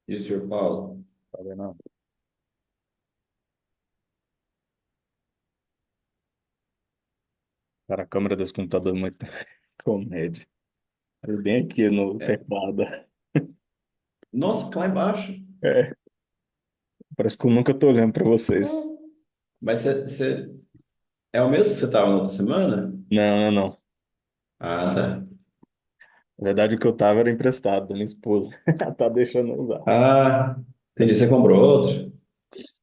E o senhor Paulo? Tá vendo? Cara, a câmera desse computador é muito comédia. Ele bem aqui no É. teclado. Nossa, fica lá embaixo. É, parece que eu nunca tô olhando pra vocês. Mas você... É o mesmo que você estava na outra semana? Não, não, não. Ah, tá. Na verdade, o que eu tava era emprestado da minha esposa. Ela tá deixando eu usar. Ah, entendi. Você comprou outro?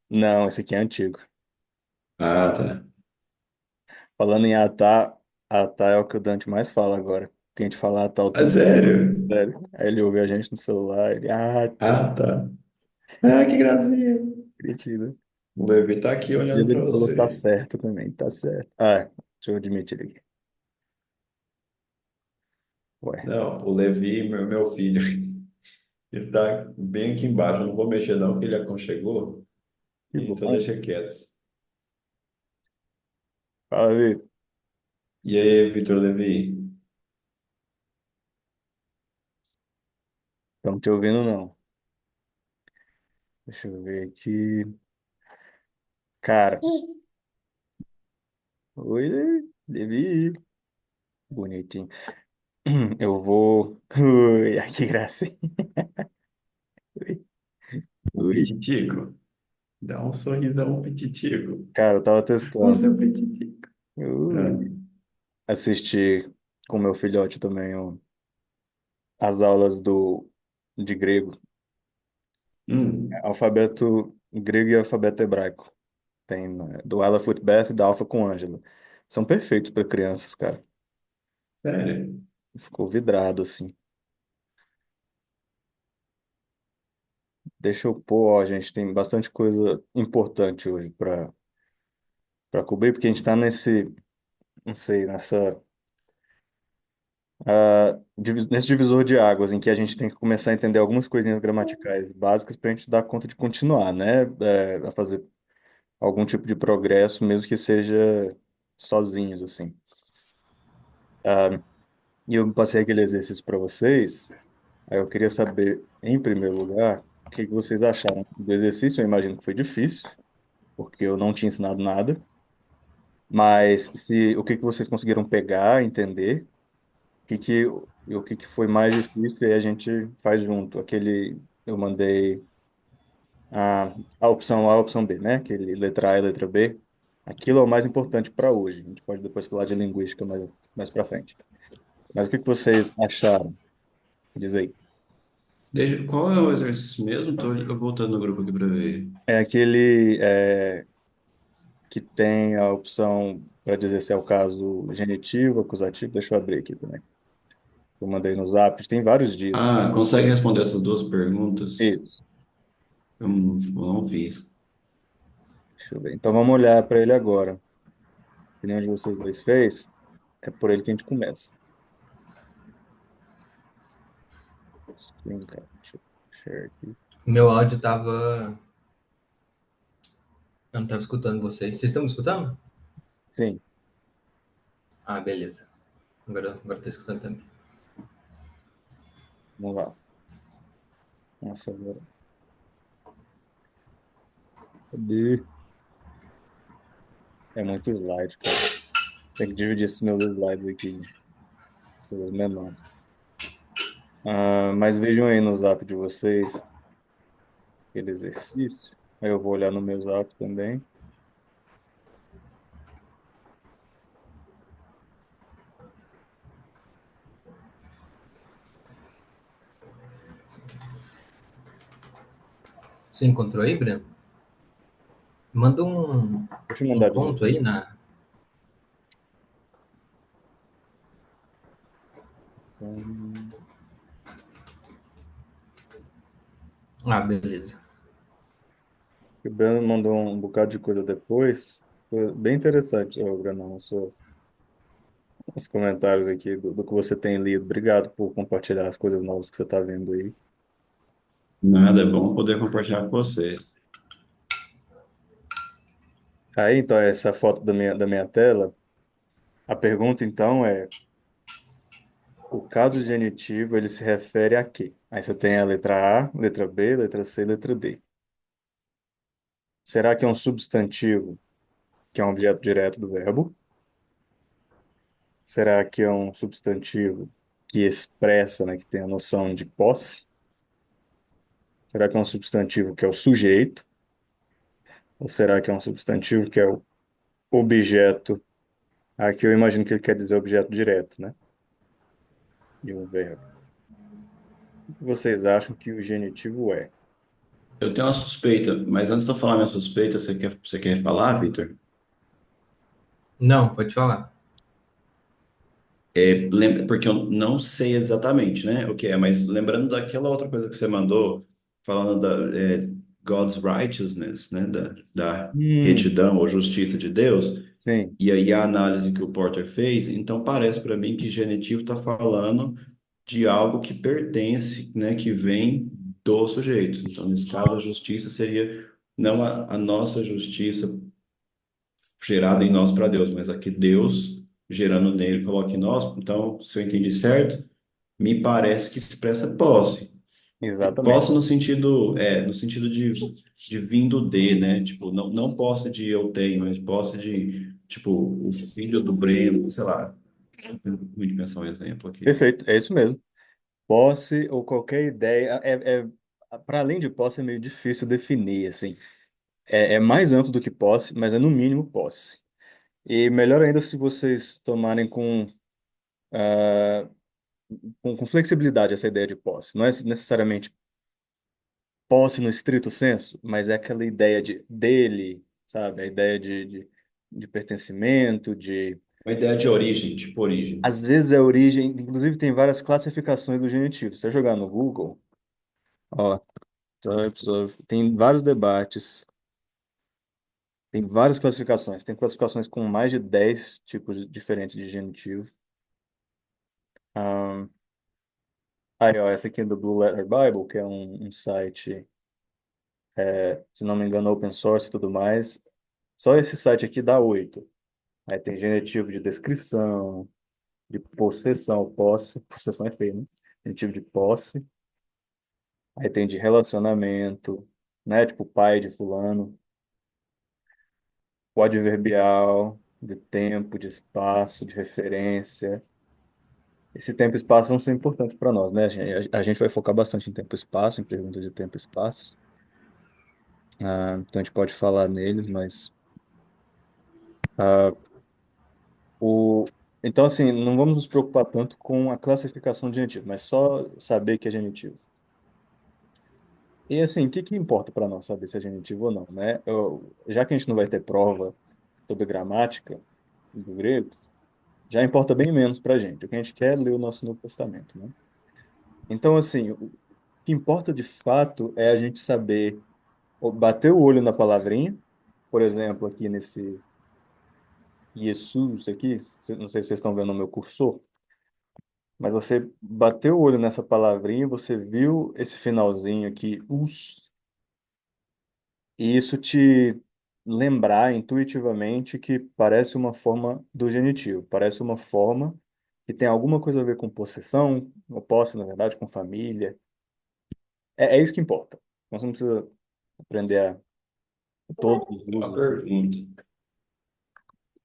Não, esse aqui é antigo. Ah, tá. Falando em Atá é o que o Dante mais fala agora. Que a gente fala Atá o Ah, tempo sério? sério. Aí ele ouve a gente no celular, ele, Ah, tá. Ah, que gracinha. cretino. O bebê tá aqui Diz olhando para ele falou, tá você. certo também, tá certo. Ah, deixa eu admitir aqui. Ué, Não, o Levi, meu filho, ele tá bem aqui embaixo. Eu não vou mexer não, porque ele aconchegou. que Então bom. deixa quieto. Fala, Vitor. E aí, Vitor Levi? Estão te ouvindo, não. Deixa eu ver aqui. Cara, oi, Levi. Bonitinho. Eu vou. Ui, ai, que gracinha. Ui, O ui. Pititico? Dá um sorrisão, Pititico. Cara, eu tava O testando. seu Pititico. Ah. Ui. Assisti com meu filhote também ó, as aulas de grego. Hum, Alfabeto grego e alfabeto hebraico. Tem né, do Aleph Beth e da Alfa com Ângela. São perfeitos para crianças, cara. sério? Ficou vidrado, assim. Deixa eu pôr, ó, gente, tem bastante coisa importante hoje para cobrir, porque a gente está nesse, não sei, nesse divisor de águas, em que a gente tem que começar a entender algumas coisinhas gramaticais básicas para a gente dar conta de continuar, né? A fazer algum tipo de progresso, mesmo que seja sozinhos, assim. E eu passei aquele exercício para vocês, aí eu queria saber, em primeiro lugar, o que que vocês acharam do exercício. Eu imagino que foi difícil, porque eu não tinha ensinado nada. Mas se o que que vocês conseguiram pegar, entender, o que que foi mais difícil e a gente faz junto. Aquele eu mandei a opção A, a opção B, né? Aquele letra A e letra B. Aquilo é o mais importante para hoje. A gente pode depois falar de linguística mais para frente. Mas o que que vocês acharam? Diz aí. Qual é o exercício mesmo? Tô voltando no grupo aqui para ver. É aquele que tem a opção para dizer se é o caso genitivo, acusativo. Deixa eu abrir aqui também. Eu mandei no Zap, tem vários dias. Ah, consegue responder essas duas perguntas? Isso. Eu não fiz. Deixa eu ver. Então vamos olhar para ele agora. Que nenhum de vocês dois fez, é por ele que a gente começa. Screen cap, deixa eu share aqui. Meu áudio tava. Eu não tava escutando vocês. Vocês estão me escutando? Sim, Ah, beleza. Agora tô escutando também. vamos lá. Nossa, agora. Cadê? É muito slide, cara. Tem que dividir esses meus slides aqui pelos menores. Mas vejam aí no Zap de vocês aquele exercício. Aí eu vou olhar no meu Zap também. Você encontrou aí, Breno? Manda um, Deixa eu um mandar de ponto novo. aí na. Hum, Ah, beleza. O Breno mandou um bocado de coisa depois. Foi bem interessante, ô, Breno, os comentários aqui do que você tem lido. Obrigado por compartilhar as coisas novas que você está vendo aí. Nada, é bom poder compartilhar com vocês. Aí, então, essa foto da minha tela, a pergunta, então, é: o caso genitivo, ele se refere a quê? Aí você tem a letra A, letra B, letra C, letra D. Será que é um substantivo que é um objeto direto do verbo? Será que é um substantivo que expressa, né, que tem a noção de posse? Será que é um substantivo que é o sujeito? Ou será que é um substantivo que é o objeto? Aqui eu imagino que ele quer dizer objeto direto, né? De um verbo. O que vocês acham que o genitivo é? Eu tenho uma suspeita, mas antes de eu falar minha suspeita, você quer falar, Vitor? Não, pode falar. Porque eu não sei exatamente, né, o que é, mas lembrando daquela outra coisa que você mandou, falando da God's righteousness, né, da Hum, retidão ou justiça de Deus, sim, e aí a análise que o Porter fez, então parece para mim que genitivo está falando de algo que pertence, né, que vem do sujeito. Então, nesse caso, a justiça seria não a nossa justiça gerada em nós para Deus, mas a que Deus, gerando nele, coloca em nós. Então, se eu entendi certo, me parece que expressa posse. exatamente. Posse no sentido de vindo de, né? Tipo, não posse de eu tenho, mas posse de, tipo, o filho do Breno, sei lá. Vou pensar um exemplo aqui. Perfeito, é isso mesmo. Posse ou qualquer ideia, para além de posse, é meio difícil definir, assim. É mais amplo do que posse, mas é no mínimo posse. E melhor ainda se vocês tomarem com flexibilidade essa ideia de posse. Não é necessariamente posse no estrito senso, mas é aquela ideia de dele, sabe? A ideia de pertencimento, de... Uma ideia de origem, tipo origem. Às vezes é origem, inclusive tem várias classificações do genitivo. Se você jogar no Google, ó, tem vários debates, tem várias classificações. Tem classificações com mais de 10 tipos diferentes de genitivo. Ah, aí, ó, essa aqui é do Blue Letter Bible, que é um site, se não me engano, open source e tudo mais. Só esse site aqui dá 8. Aí tem genitivo de descrição, de possessão, posse. Possessão é feio, né? Genitivo de posse. Aí tem de relacionamento, né? Tipo pai de fulano. O adverbial, de tempo, de espaço, de referência. Esse tempo e espaço vão ser importantes para nós, né? A gente vai focar bastante em tempo e espaço, em perguntas de tempo e espaço. Então a gente pode falar neles, mas ah, o então assim, não vamos nos preocupar tanto com a classificação de genitivo, mas só saber que é genitivo. E assim, o que que importa para nós saber se é genitivo ou não, né? Já que a gente não vai ter prova sobre gramática do grego, já importa bem menos para a gente. O que a gente quer é ler o nosso Novo Testamento, né? Então, assim, o que importa de fato é a gente saber bater o olho na palavrinha, por exemplo, aqui nesse Jesus aqui, não sei se vocês estão vendo o meu cursor, mas você bateu o olho nessa palavrinha, você viu esse finalzinho aqui, us, e isso te lembrar intuitivamente que parece uma forma do genitivo, parece uma forma que tem alguma coisa a ver com possessão, ou posse, na verdade, com família. É isso que importa. Nós não precisa aprender a todos os Uma usos. pergunta.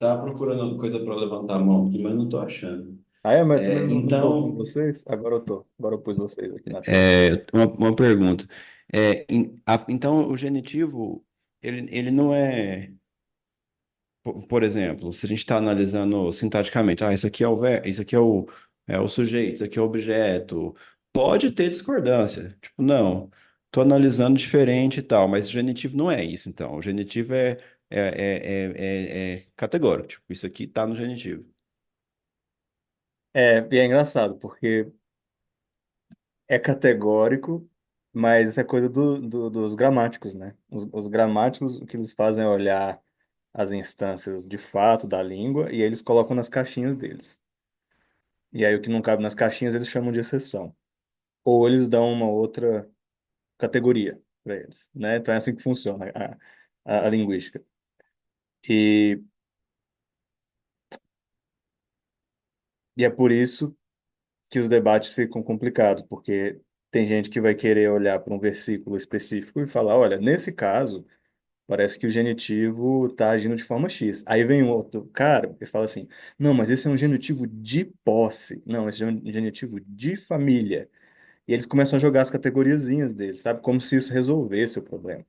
Tava procurando coisa para levantar a mão aqui, mas não tô achando. Ah, é? Mas É, também não tô com então, vocês? Agora eu tô. Agora eu pus vocês aqui na tela. uma pergunta. Então, o genitivo, ele não é, por exemplo, se a gente está analisando sintaticamente, isso aqui é isso aqui é o sujeito, isso aqui é o objeto, pode ter discordância. Tipo, não, estou analisando diferente e tal, mas o genitivo não é isso, então. O genitivo é categórico, tipo, isso aqui está no genitivo. E é engraçado, porque é categórico, mas isso é coisa dos gramáticos, né? Os gramáticos, o que eles fazem é olhar as instâncias de fato da língua e eles colocam nas caixinhas deles. E aí o que não cabe nas caixinhas eles chamam de exceção. Ou eles dão uma outra categoria para eles, né? Então é assim que funciona a linguística. E, e é por isso que os debates ficam complicados, porque Tem gente que vai querer olhar para um versículo específico e falar, olha, nesse caso, parece que o genitivo está agindo de forma X. Aí vem um outro cara e fala assim, não, mas esse é um genitivo de posse. Não, esse é um genitivo de família. E eles começam a jogar as categoriazinhas deles, sabe? Como se isso resolvesse o problema.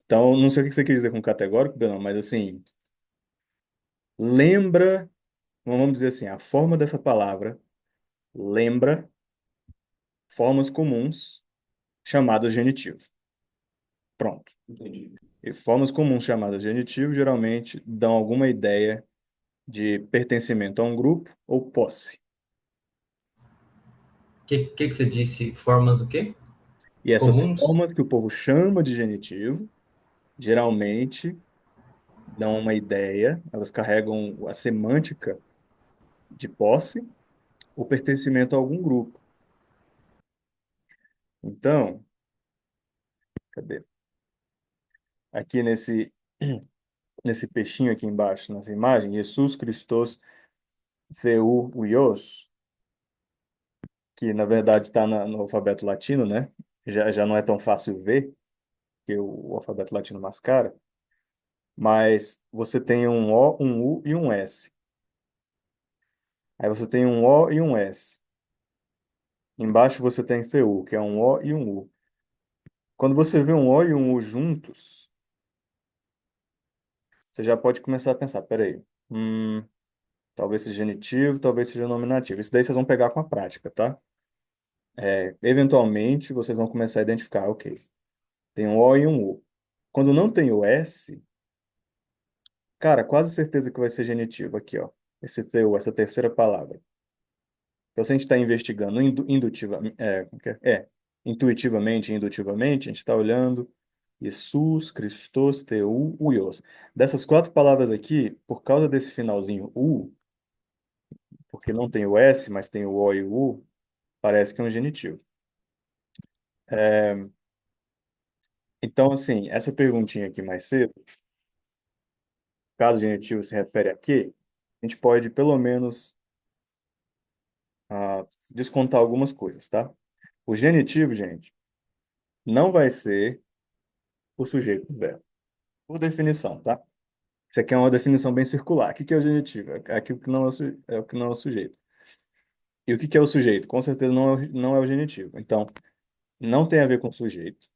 Então, não sei o que você quer dizer com categórico, Belão, mas assim, lembra, vamos dizer assim, a forma dessa palavra lembra formas comuns chamadas genitivo. Pronto. Entendi. E formas comuns chamadas genitivo geralmente dão alguma ideia de pertencimento a um grupo ou posse. Que você disse? Formas o quê? E essas Comuns? formas que o povo chama de genitivo, geralmente dão uma ideia, elas carregam a semântica de posse ou pertencimento a algum grupo. Então, cadê? Aqui nesse peixinho aqui embaixo, nessa imagem, Jesus Christos Theou Uios, que na verdade está no alfabeto latino, né? Já não é tão fácil ver, que o alfabeto latino mascara, mas você tem um O, um U e um S. Aí você tem um O e um S. Embaixo você tem Theou, que é um O e um U. Quando você vê um O e um U juntos, você já pode começar a pensar, peraí, talvez seja genitivo, talvez seja nominativo. Isso daí vocês vão pegar com a prática, tá? Eventualmente, vocês vão começar a identificar, ok, tem um O e um U. Quando não tem o S, cara, quase certeza que vai ser genitivo aqui, ó. Esse teu, essa terceira palavra. Então, se a gente está investigando como que intuitivamente e indutivamente, a gente está olhando Jesus, Christos, Teu, Uios. Dessas quatro palavras aqui, por causa desse finalzinho U, porque não tem o S, mas tem o O e o U, parece que é um genitivo. Então, assim, essa perguntinha aqui mais cedo, caso genitivo se refere a quê, a gente pode, pelo menos, descontar algumas coisas, tá? O genitivo, gente, não vai ser o sujeito do verbo, por definição, tá? Isso aqui é uma definição bem circular. O que que é o genitivo? É aquilo que não é é o que não é o sujeito. E o que que é o sujeito? Com certeza não é o genitivo. Então, não tem a ver com o sujeito.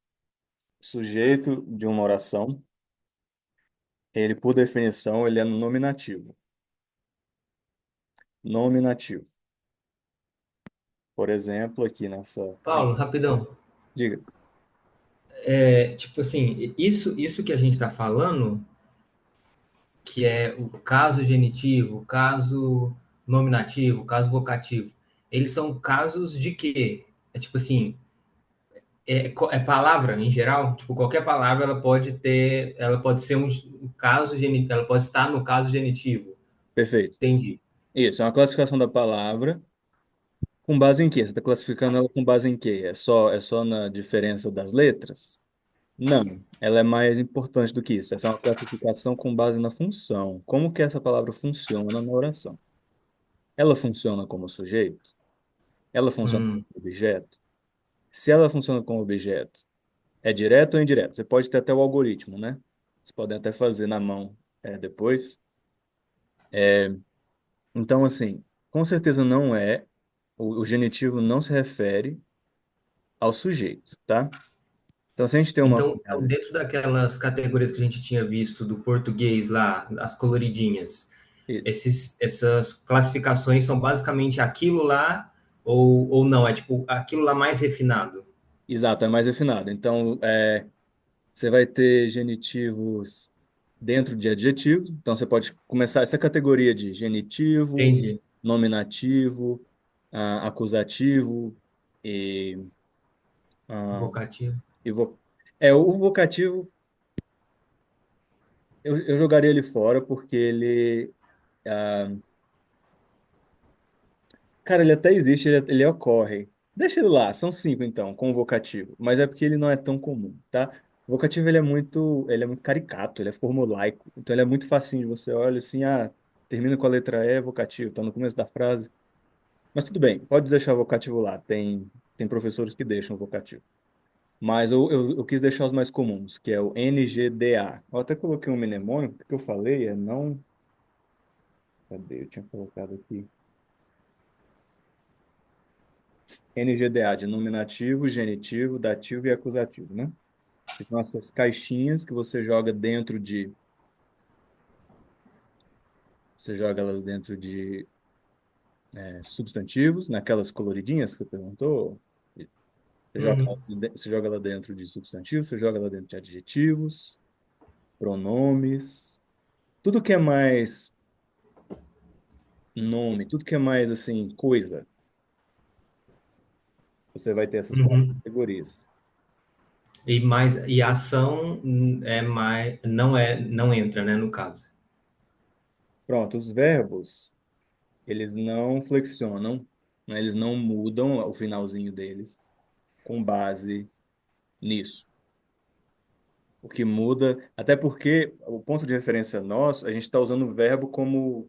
Sujeito de uma oração, ele, por definição, ele é no nominativo. Nominativo. Por exemplo, aqui nessa. Paulo, rapidão. Diga. Tipo assim, isso que a gente está falando, que é o caso genitivo, o caso nominativo, o caso vocativo, eles são casos de quê? É tipo assim, é palavra em geral? Tipo, qualquer palavra ela pode ser um caso genitivo, ela pode estar no caso genitivo. Perfeito. Entendi. Isso, é uma classificação da palavra. Com base em quê? Você está classificando ela com base em quê? É só na diferença das letras? Não, ela é mais importante do que isso. Essa é uma classificação com base na função. Como que essa palavra funciona na oração? Ela funciona como sujeito? Ela funciona como Hum. objeto? Se ela funciona como objeto, é direto ou indireto? Você pode ter até o algoritmo, né? Você pode até fazer na mão, depois. Então, assim, com certeza não é, o genitivo não se refere ao sujeito, tá? Então, se a gente tem uma Então, frase. dentro daquelas categorias que a gente tinha visto do português lá, as coloridinhas, essas classificações são basicamente aquilo lá ou não? É tipo aquilo lá mais refinado? Exato, é mais refinado. Então, você vai ter genitivos dentro de adjetivos. Então, você pode começar essa categoria de genitivo, Entendi. nominativo, acusativo e, ah, Vocativo. o vocativo, eu jogaria ele fora porque ele, ah, cara, ele até existe, ele ocorre. Deixa ele lá, são cinco então, com o vocativo. Mas é porque ele não é tão comum, tá? O vocativo ele é muito caricato, ele é formulaico. Então ele é muito facinho de você olha assim, termina com a letra E, vocativo, tá no começo da frase. Mas tudo bem, pode deixar o vocativo lá. Tem professores que deixam o vocativo. Mas eu quis deixar os mais comuns, que é o NGDA. Eu até coloquei um mnemônio, porque eu falei é não. Cadê? Eu tinha colocado aqui. NGDA, de nominativo, genitivo, dativo e acusativo, né? Que são essas caixinhas que você joga dentro de. Você joga elas dentro de substantivos, naquelas coloridinhas que você perguntou. Uhum. Você joga ela dentro de substantivos, você joga ela dentro de adjetivos, pronomes, tudo que é mais nome, tudo que é mais assim, coisa, você vai ter essas quatro Uhum. categorias. E a ação é mais, não entra, né, no caso. Pronto, os verbos, eles não flexionam, né, eles não mudam o finalzinho deles com base nisso. O que muda, até porque o ponto de referência nosso, a gente está usando o verbo como,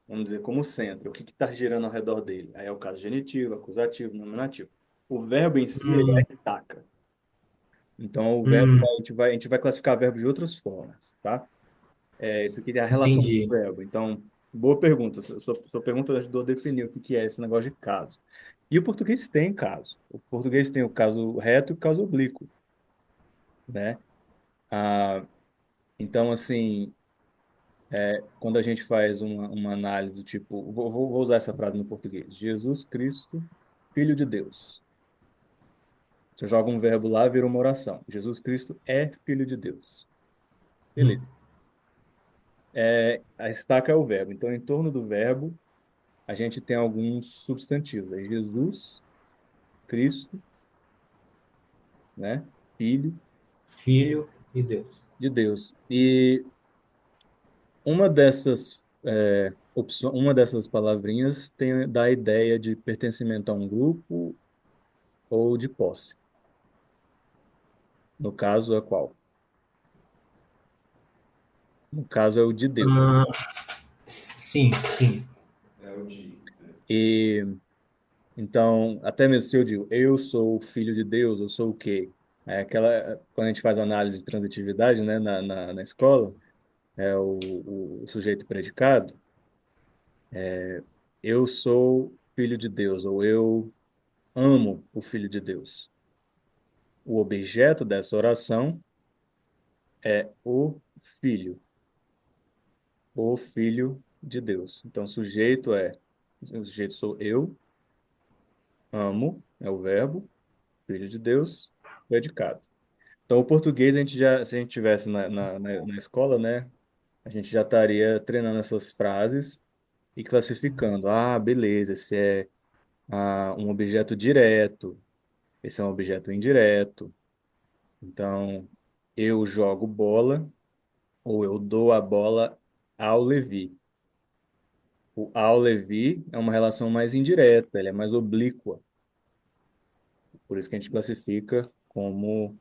vamos dizer, como centro. O que está girando ao redor dele? Aí é o caso genitivo, acusativo, nominativo. O verbo em si, ele é Hum, que taca. Então, o verbo, hum, a gente vai classificar verbo de outras formas, tá? Isso aqui é a relação com o entendi. verbo. Então, boa pergunta. Sua pergunta ajudou a definir o que que é esse negócio de caso. E o português tem caso. O português tem o caso reto e o caso oblíquo, né? Ah, então, assim, quando a gente faz uma análise do tipo, vou usar essa frase no português: Jesus Cristo, Filho de Deus. Você joga um verbo lá, vira uma oração. Jesus Cristo é Filho de Deus. Hum, Beleza. A estaca é o verbo. Então, em torno do verbo, a gente tem alguns substantivos. É Jesus, Cristo, né? Filho Filho e Deus. de Deus. E uma dessas uma dessas palavrinhas dá a ideia de pertencimento a um grupo ou de posse. No caso é qual? No caso é o de Deus. Ah, sim, sim. É o de. E então, até mesmo se eu digo, eu sou o filho de Deus, eu sou o quê? Quando a gente faz análise de transitividade, né, na escola, o sujeito predicado, eu sou filho de Deus, ou eu amo o filho de Deus. O objeto dessa oração é o filho de Deus. Então, o sujeito sou eu, amo, é o verbo, filho de Deus, predicado. Então, o português, se a gente tivesse na escola, né, a gente já estaria treinando essas frases e classificando. Ah, beleza, esse é um objeto direto, esse é um objeto indireto. Então, eu jogo bola ou eu dou a bola ao Levi. O ao Levi é uma relação mais indireta, ele é mais oblíqua. Por isso que a gente classifica como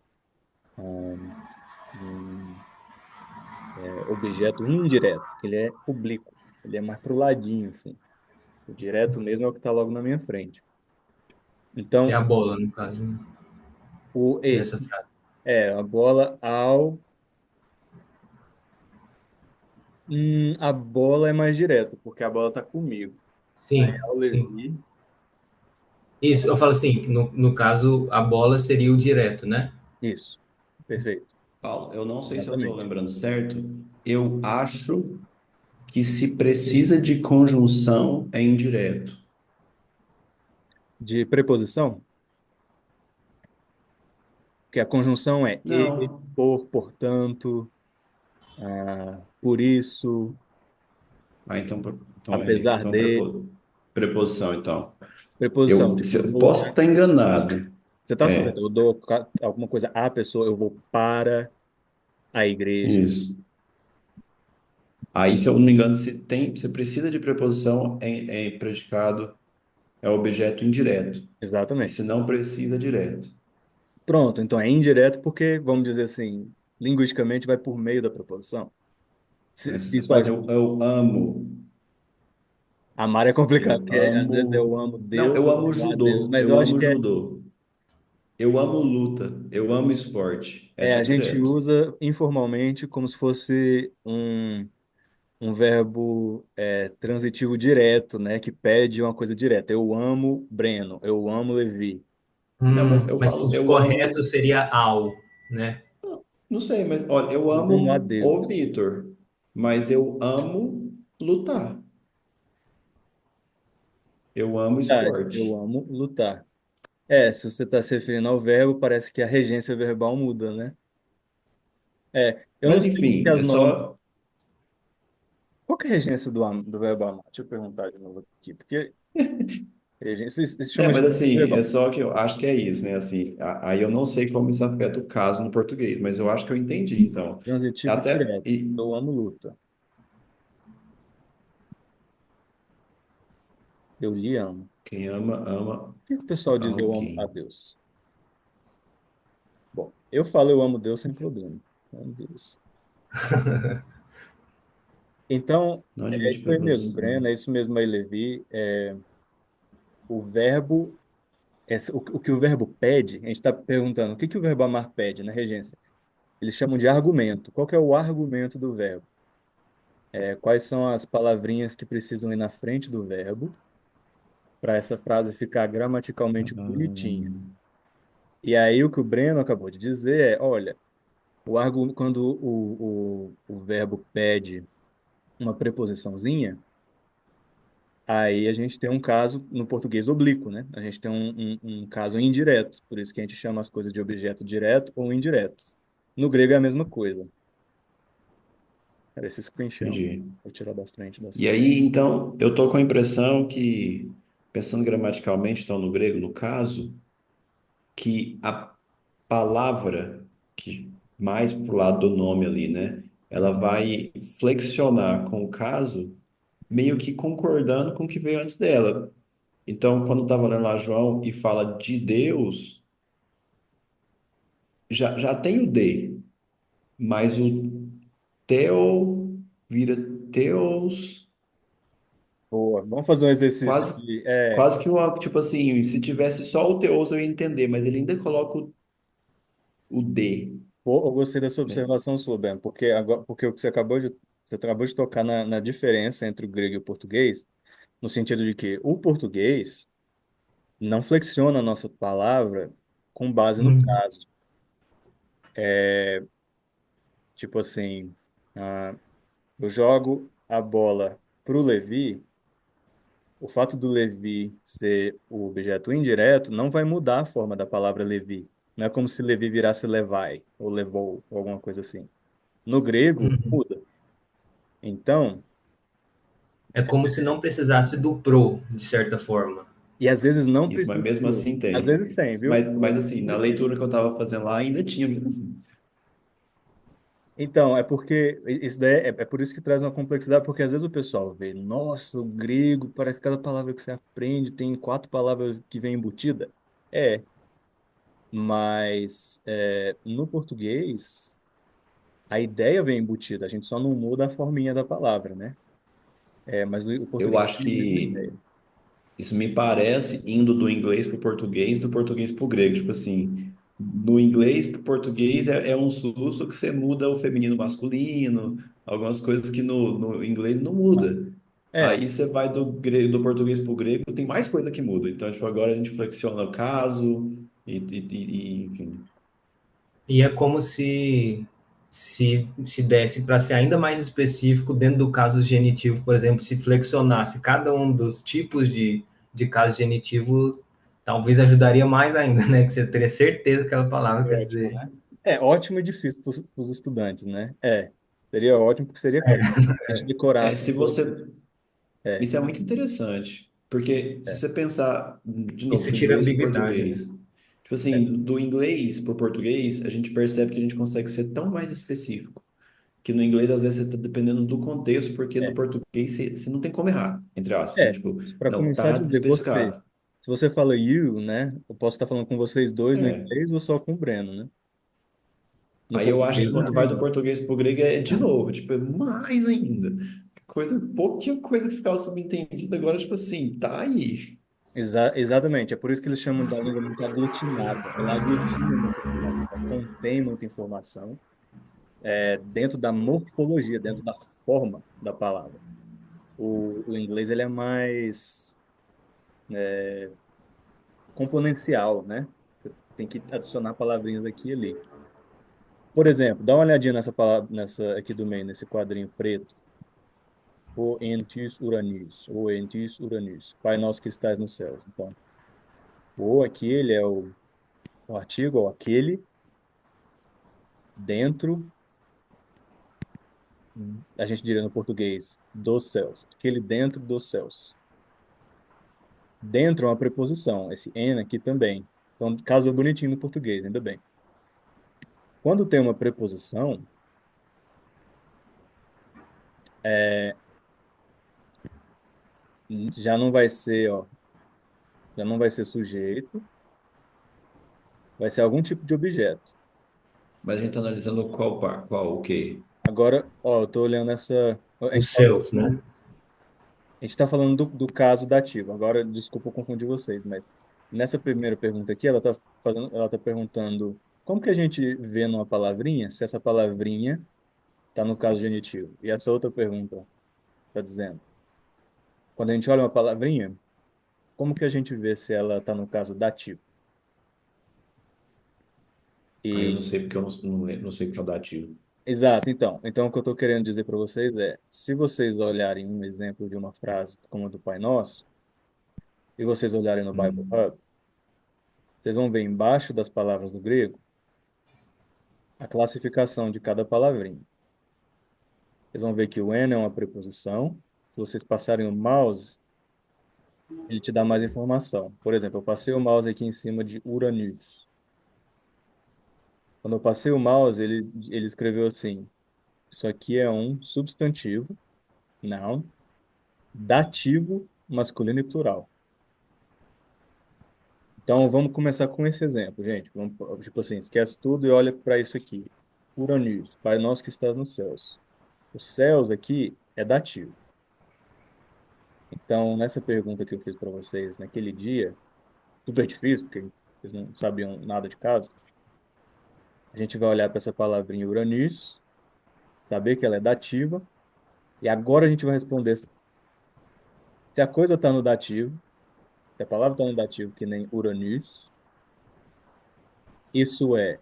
um objeto indireto, que ele é oblíquo, ele é mais pro ladinho, assim. O direto mesmo é o que está logo na minha frente. Que é Então, a bola, no caso, né, o nessa esse frase. a bola ao. A bola é mais direto, porque a bola está comigo. Aí Sim, ao sim. Levi, Isso, eu falo assim, que no caso, a bola seria o direto, né? isso, perfeito, Paulo, eu não sei se eu estou exatamente. lembrando certo. Eu acho que se precisa de conjunção é indireto. De preposição, que a conjunção é Não. portanto, por isso, Então errei. apesar de. Preposição, então. Preposição, tipo, Eu posso estar enganado. você está certo, É, eu dou alguma coisa à pessoa, eu vou para a igreja. isso. Aí, se eu não me engano, se precisa de preposição, predicado, é objeto indireto. E se Exatamente. não precisa, direto. Pronto, então é indireto porque, vamos dizer assim, linguisticamente vai por meio da preposição. Se, Mas se se você isso fala assim, ajuda. eu amo. Amar é complicado, Eu porque às vezes eu amo. amo Não, Deus, eu eu amo amo a Deus, judô. mas eu Eu acho amo que judô. Eu amo luta. Eu amo esporte. É a gente direto. usa informalmente como se fosse um verbo transitivo direto, né? Que pede uma coisa direta. Eu amo Breno, eu amo Levi. Não, mas eu Mas falo, o eu correto amo. seria ao, né? Não sei, mas olha, eu Eu amo a amo Deus. o Vitor, mas eu amo lutar. Eu amo Verdade, eu esporte. amo lutar. Se você está se referindo ao verbo, parece que a regência verbal muda, né? Eu não Mas sei porque enfim, as é normas. só. Qual que é a regência do verbo amar? Deixa eu perguntar de novo aqui, porque regência, isso É, chama de mas assim, é verbal. só que eu acho que é isso, né? Assim, aí eu não sei como isso afeta o caso no português, mas eu acho que eu entendi, então. Transitivo Até direto. Eu amo luta. Eu lhe amo. quem ama, ama. Por que o pessoal diz eu amo a Alguém. Deus? Bom, eu falo eu amo Deus sem problema. Eu amo Deus. Então, Não é admite isso aí mesmo, Breno, preposição. é isso mesmo aí, Levi. O verbo, o que o verbo pede, a gente está perguntando, o que que o verbo amar pede na regência? Eles chamam de argumento. Qual que é o argumento do verbo? Quais são as palavrinhas que precisam ir na frente do verbo para essa frase ficar gramaticalmente bonitinha? E aí o que o Breno acabou de dizer olha, quando o verbo pede uma preposiçãozinha, aí a gente tem um caso no português oblíquo, né? A gente tem um caso indireto, por isso que a gente chama as coisas de objeto direto ou indireto. No grego é a mesma coisa. Era esse screenshot. Entendi. Vou tirar da frente da E sua. aí, então, eu tô com a impressão que, pensando gramaticalmente, então, no grego, no caso, que a palavra que mais pro lado do nome ali, né? Ela vai flexionar com o caso, meio que concordando com o que veio antes dela. Então, quando estava lendo lá João e fala de Deus, já tem o de, mas o teu vira teus, Boa. Vamos fazer um exercício quase, aqui. quase que uma, tipo assim, se tivesse só o teus eu ia entender, mas ele ainda coloca o de, Eu gostei dessa né? observação sua, Ben, porque agora, porque o que você acabou de tocar na diferença entre o grego e o português, no sentido de que o português não flexiona a nossa palavra com base no Uhum. caso. Tipo assim, eu jogo a bola pro Levi, o fato do Levi ser o objeto indireto não vai mudar a forma da palavra Levi. Não é como se Levi virasse levai, ou levou, ou alguma coisa assim. No grego, muda. Então, É como se não precisasse do pro, de certa forma. e às vezes não Isso, mas precisa. mesmo assim Às tem. vezes tem, viu? Mas assim, na leitura que eu estava fazendo lá, ainda tinha mesmo assim. Então, é porque isso daí é por isso que traz uma complexidade, porque às vezes o pessoal vê, nossa, o grego, para cada palavra que você aprende, tem quatro palavras que vem embutida. É, mas no português, a ideia vem embutida, a gente só não muda a forminha da palavra, né? Mas o Eu português acho tem a mesma que ideia. isso me parece indo do inglês para o português, do português para o grego. Tipo assim, no inglês para o português é um susto que você muda o feminino masculino, algumas coisas que no inglês não muda. É, Aí você vai do português para o grego, tem mais coisa que muda. Então, tipo, agora a gente flexiona o caso, enfim. E é como se desse para ser ainda mais específico dentro do caso genitivo, por exemplo, se flexionasse cada um dos tipos de caso genitivo, talvez ajudaria mais ainda, né? Que você teria certeza que aquela palavra quer ótimo, dizer. né? É ótimo e difícil para os estudantes, né? Seria ótimo porque seria crítico. A gente decorasse Se todos. você É, Isso é muito interessante, porque se é, você pensar, de novo, Isso do tira a inglês para o ambiguidade, né? português, tipo assim, do inglês para o português, a gente percebe que a gente consegue ser tão mais específico, que no inglês, às vezes, você está dependendo do contexto, porque no é, português você não tem como errar, entre aspas, né? Tipo, Para não, começar a tá dizer você, especificado. se você fala you, né? Eu posso estar falando com vocês dois no É. inglês ou só com o Breno, né? No Aí eu acho que português não quando tem vai do isso. português para o grego é de novo, tipo, é mais ainda. pouquinha coisa que ficava subentendida, agora, tipo assim, tá aí. Exatamente, é por isso que eles chamam da língua muito aglutinada. Ela aglutina muita informação, ela contém muita informação, dentro da morfologia, dentro da forma da palavra. O inglês ele é mais componencial, né? Você tem que adicionar palavrinhas aqui e ali. Por exemplo, dá uma olhadinha nessa palavra, nessa aqui do meio, nesse quadrinho preto. O entes Uranus, o entes Uranus, Pai nosso que estás no céu. Então, o aqui ele é o artigo, ou aquele, dentro, a gente diria no português, dos céus. Aquele dentro dos céus. Dentro é uma preposição, esse en aqui também. Então, casou bonitinho no português, ainda bem. Quando tem uma preposição, já não vai ser, ó, já não vai ser sujeito, vai ser algum tipo de objeto. Mas a gente tá analisando qual, o quê? Agora, ó, eu tô olhando essa. Os seus, né? A gente está falando do caso dativo. Agora, desculpa eu confundir vocês, mas nessa primeira pergunta aqui, ela está perguntando como que a gente vê numa palavrinha se essa palavrinha está no caso genitivo. E essa outra pergunta está dizendo, quando a gente olha uma palavrinha, como que a gente vê se ela está no caso dativo? Aí eu não E sei porque eu não sei porque é o dativo. exato, então o que eu estou querendo dizer para vocês é, se vocês olharem um exemplo de uma frase como a do Pai Nosso, e vocês olharem no Bible Hum. Hub, vocês vão ver embaixo das palavras do grego a classificação de cada palavrinha. Vocês vão ver que o N é uma preposição. Se vocês passarem o mouse, ele te dá mais informação. Por exemplo, eu passei o mouse aqui em cima de Uranus. Quando eu passei o mouse, ele escreveu assim: isso aqui é um substantivo, não, dativo, masculino e plural. Então, vamos começar com esse exemplo, gente. Vamos, tipo assim, esquece tudo e olha para isso aqui. Uranus, Pai nosso que estás nos céus. Os céus aqui é dativo. Então, nessa pergunta que eu fiz para vocês naquele dia, super difícil, porque vocês não sabiam nada de caso, a gente vai olhar para essa palavrinha Uranus, saber que ela é dativa, e agora a gente vai responder se a coisa está no dativo, se a palavra está no dativo, que nem Uranus, isso é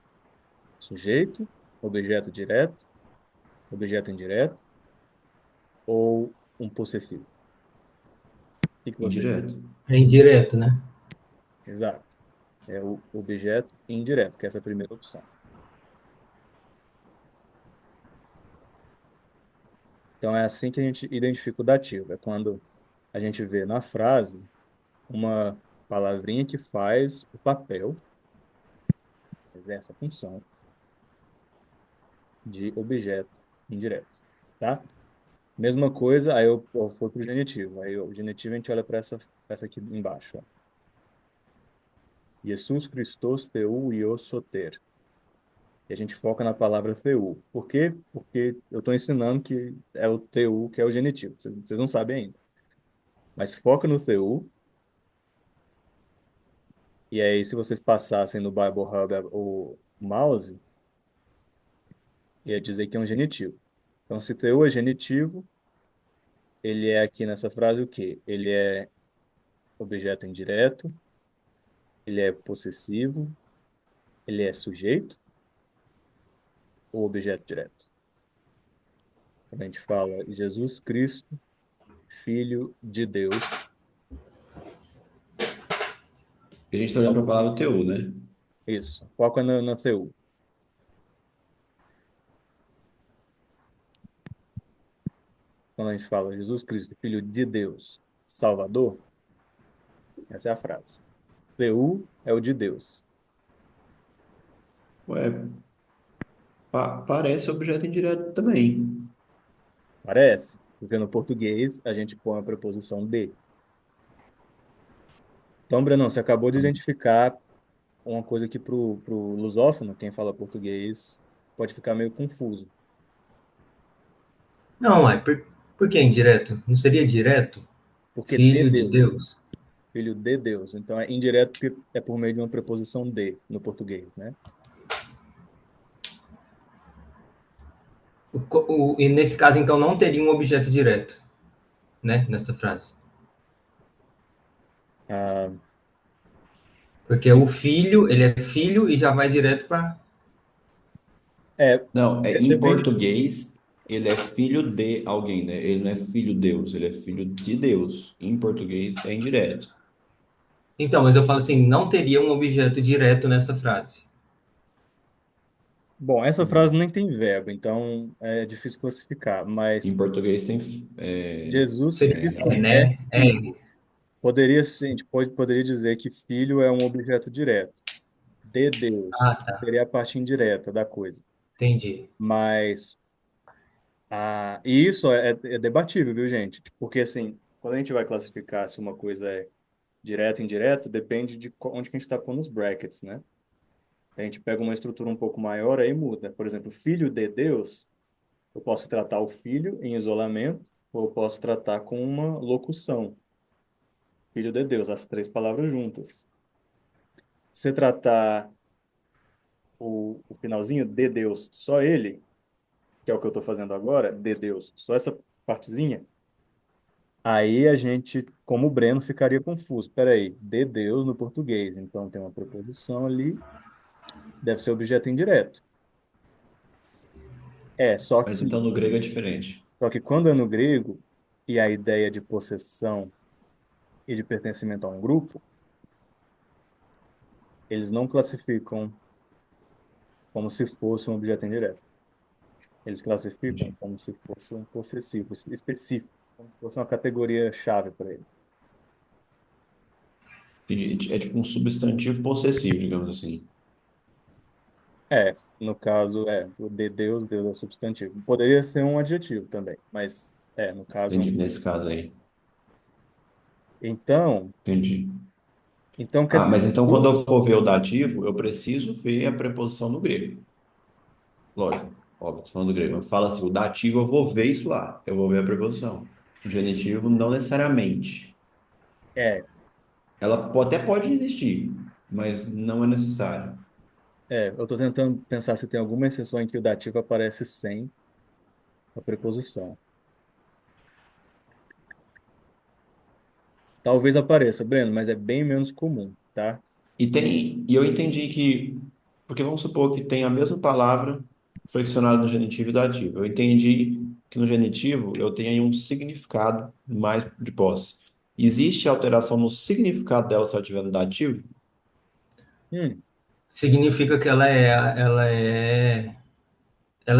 sujeito, objeto direto, objeto indireto ou um possessivo. O que que você... Indireto. É indireto, né? Exato. É o objeto indireto, que é essa primeira opção. Então, é assim que a gente identifica o dativo. É quando a gente vê na frase uma palavrinha que faz o papel, exerce a função de objeto indireto, tá? Mesma coisa, aí eu for para o genitivo. Aí o genitivo a gente olha para essa aqui embaixo, ó. Jesus Christos Theou Ios Soter. E a gente foca na palavra Theou. Por quê? Porque eu estou ensinando que é o Theou que é o genitivo. Vocês não sabem ainda. Mas foca no Theou. E aí, se vocês passassem no Bible Hub o mouse, ia dizer que é um genitivo. Então, se Theou é genitivo, ele é aqui nessa frase o quê? Ele é objeto indireto, ele é possessivo, ele é sujeito ou objeto direto. Quando a gente fala Jesus Cristo, Filho de Deus, A gente está olhando para a palavra teu, né? isso, foca na TU. Quando a gente fala Jesus Cristo, Filho de Deus, Salvador, essa é a frase. TU é o de Deus. Ué, parece objeto indireto também. Parece? Porque no português a gente põe a preposição de. Então, Brenão, você acabou de identificar uma coisa que pro lusófono, quem fala português, pode ficar meio confuso. Não, Por que indireto? Não seria direto? Porque de Filho de Deus, Deus. filho de Deus. Então é indireto porque é por meio de uma preposição de no português, né? E nesse caso, então, não teria um objeto direto, né? Nessa frase. Ah, Porque o filho, ele é filho e já vai direto para. é, Não, em depende. português, ele é filho de alguém, né? Ele não é filho Deus, ele é filho de Deus. Em português é indireto. Então, mas eu falo assim, não teria um objeto direto nessa frase. Bom, essa frase nem tem verbo, então é difícil classificar, Em mas português tem Jesus Seria, Cristo é né? filho. Poderia sim, a gente poderia dizer que filho é um objeto direto. De Deus Ah, tá. seria a parte indireta da coisa. Entendi. Mas e isso é debatível, viu, gente? Tipo, porque assim, quando a gente vai classificar se uma coisa é direta ou indireta, depende de onde que a gente está pondo os brackets, né? A gente pega uma estrutura um pouco maior, aí muda. Por exemplo, filho de Deus, eu posso tratar o filho em isolamento, ou eu posso tratar com uma locução. Filho de Deus, as três palavras juntas. Se você tratar o finalzinho de Deus, só ele, que é o que eu estou fazendo agora, de Deus, só essa partezinha, aí a gente, como o Breno, ficaria confuso. Peraí, de Deus no português, então tem uma preposição ali, deve ser objeto indireto. É, só Mas que, então no grego é diferente. só que quando é no grego, e a ideia de possessão e de pertencimento a um grupo, eles não classificam como se fosse um objeto indireto. Eles classificam Entendi. como se fosse um possessivo específico, como se fosse uma categoria chave para ele. Entendi. É tipo um substantivo possessivo, digamos assim. É, no caso, o de Deus, Deus é substantivo. Poderia ser um adjetivo também, mas no caso. Entendi. Nesse caso aí. Então, Entendi. então quer Ah, dizer, mas então quando eu for ver o dativo, eu preciso ver a preposição no grego. Lógico, óbvio, tô falando do grego. Mas fala assim, o dativo eu vou ver isso lá, eu vou ver a preposição. O genitivo não necessariamente. é, Ela até pode existir, mas não é necessário. eu estou tentando pensar se tem alguma exceção em que o dativo aparece sem a preposição. Talvez apareça, Breno, mas é bem menos comum, tá? E eu entendi que, porque vamos supor que tem a mesma palavra flexionada no genitivo e dativo. Eu entendi que no genitivo eu tenho aí um significado mais de posse. Existe alteração no significado dela se ela estiver no dativo? Hum, Significa que ela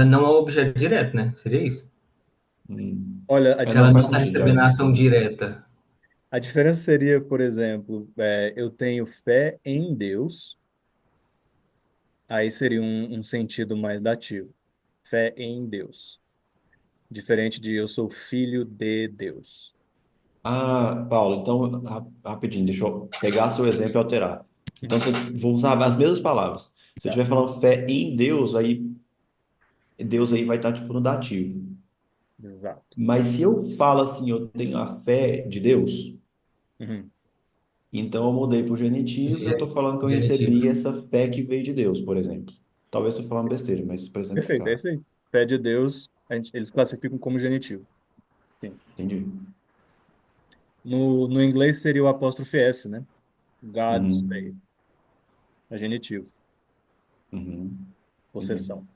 não é um objeto direto, né? Seria isso? olha, É, Que não ela não faz está sentido, é. recebendo a ação direta. a diferença seria, por exemplo, eu tenho fé em Deus, aí seria um sentido mais dativo. Fé em Deus. Diferente de eu sou filho de Deus. Ah, Paulo, então, rapidinho, deixa eu pegar seu exemplo e alterar. Então, Uhum. se eu vou usar as mesmas palavras. Se eu Tá, estiver falando fé em Deus, aí Deus aí vai estar tipo no dativo. exato. Mas se eu falo assim, eu tenho a fé de Deus, Uhum. então eu mudei para o genitivo e eu estou falando que eu Genitivo. recebi essa fé que veio de Deus, por exemplo. Talvez estou falando besteira, mas para Perfeito, é exemplificar. isso aí. Fé de Deus, eles classificam como genitivo. Sim. Entendi. No inglês seria o apóstrofe S, né? God's faith, Uhum. é genitivo, Uhum. Entendi. possessão.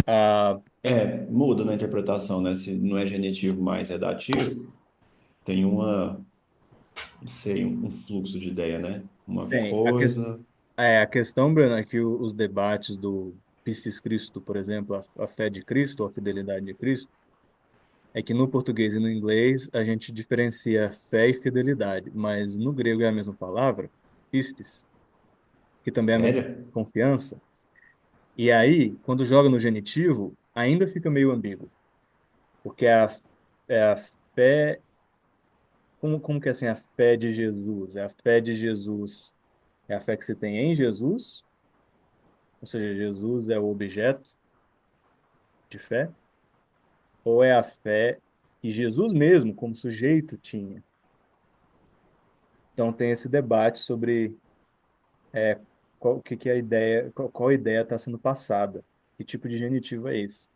Ah, É, muda na interpretação, né? Se não é genitivo, mas é dativo, tem não sei, um fluxo de ideia, né? Uma tem. coisa. A questão, Bruno, é que os debates do Pistis Christo, por exemplo, a fé de Cristo, a fidelidade de Cristo, é que no português e no inglês a gente diferencia fé e fidelidade, mas no grego é a mesma palavra, pistis, que também é a mesma Sério? confiança. E aí, quando joga no genitivo, ainda fica meio ambíguo, porque é a fé, como que é assim, a fé de Jesus? É a fé de Jesus, é a fé que você tem em Jesus, ou seja, Jesus é o objeto de fé, ou é a fé e Jesus mesmo, como sujeito, tinha. Então tem esse debate sobre qual que é a ideia, qual ideia está sendo passada, que tipo de genitivo é esse.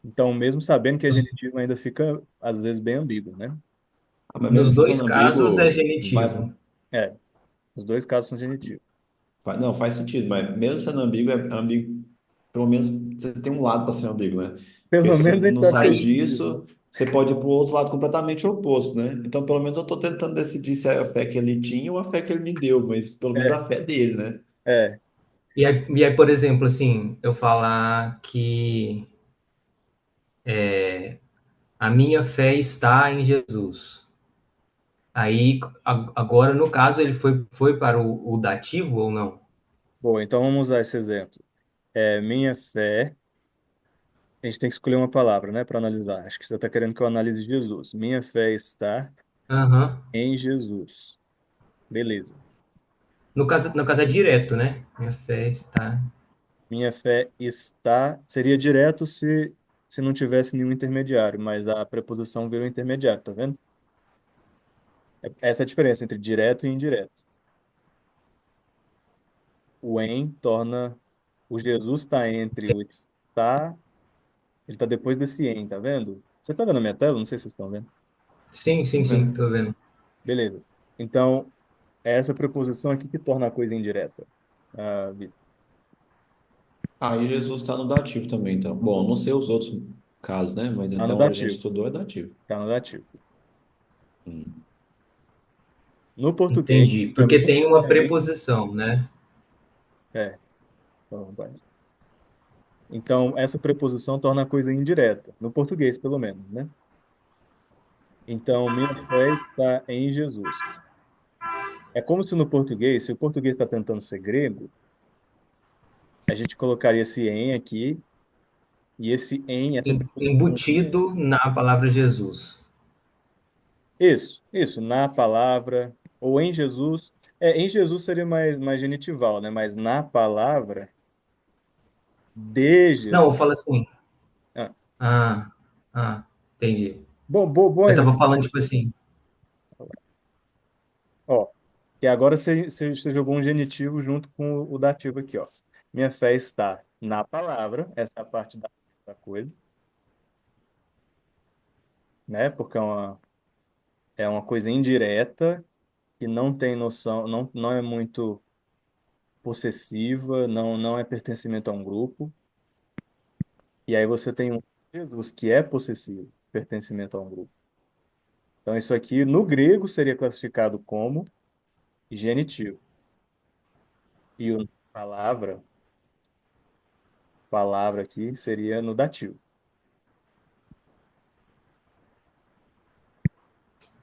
Então, mesmo sabendo que a genitivo ainda fica, às vezes, bem ambíguo, né? Ah, mas Nos mesmo dois ficando casos é ambíguo, vai. genitivo. É, os dois casos são genitivos. Não, faz sentido, mas mesmo sendo ambíguo, é ambíguo, pelo menos você tem um lado para ser ambíguo, né? Porque Pelo se você menos a gente não sabe que é sabe Aí, genitivo, né? disso, você pode ir para o outro lado completamente oposto, né? Então, pelo menos eu estou tentando decidir se é a fé que ele tinha ou a fé que ele me deu, mas pelo menos É, a fé dele, né? é. e aí, por exemplo, assim, eu falar que a minha fé está em Jesus. Aí, agora, no caso, ele foi para o dativo ou não? Bom, então vamos usar esse exemplo. Minha fé, a gente tem que escolher uma palavra, né, para analisar. Acho que você está querendo que eu analise Jesus. Minha fé está Aham. em Jesus. Beleza. No caso é direto, né? Minha fé está. Minha fé está. Seria direto se não tivesse nenhum intermediário, mas a preposição virou intermediário, tá vendo? Essa é a diferença entre direto e indireto. O em torna. O Jesus está entre o está. Ele está depois desse em, tá vendo? Você está vendo a minha tela? Não sei se vocês estão vendo. Sim, sim, Tô sim, vendo. tô vendo. Beleza. Então, é essa preposição aqui que torna a coisa indireta. Vitor. Aí Jesus está no dativo também, então. Bom, não sei os outros casos, né? Mas Tá no então onde a gente dativo. estudou é dativo. Tá no dativo. Hum. No português, Entendi. é Porque muito tem uma diferente. preposição, né? É, então, vai. Então, essa preposição torna a coisa indireta, no português, pelo menos, né? Então, minha fé está em Jesus. É como se no português, se o português está tentando ser grego, a gente colocaria esse em aqui, e esse em, essa preposição aqui. Embutido na palavra Jesus. Isso, na palavra, ou em Jesus. Em Jesus seria mais genitival, né? Mas na palavra de Não, eu Jesus. falo assim. Ah, Ah, ah, entendi. bom Eu tava exemplo. falando, tipo assim. Ó, que agora você jogou um genitivo junto com o dativo aqui, ó. Minha fé está na palavra, essa é a parte da coisa, né? Porque é uma coisa indireta, que não tem noção, não é muito possessiva, não é pertencimento a um grupo. E aí você tem um Jesus que é possessivo, pertencimento a um grupo. Então isso aqui, no grego, seria classificado como genitivo. E o palavra aqui seria no dativo.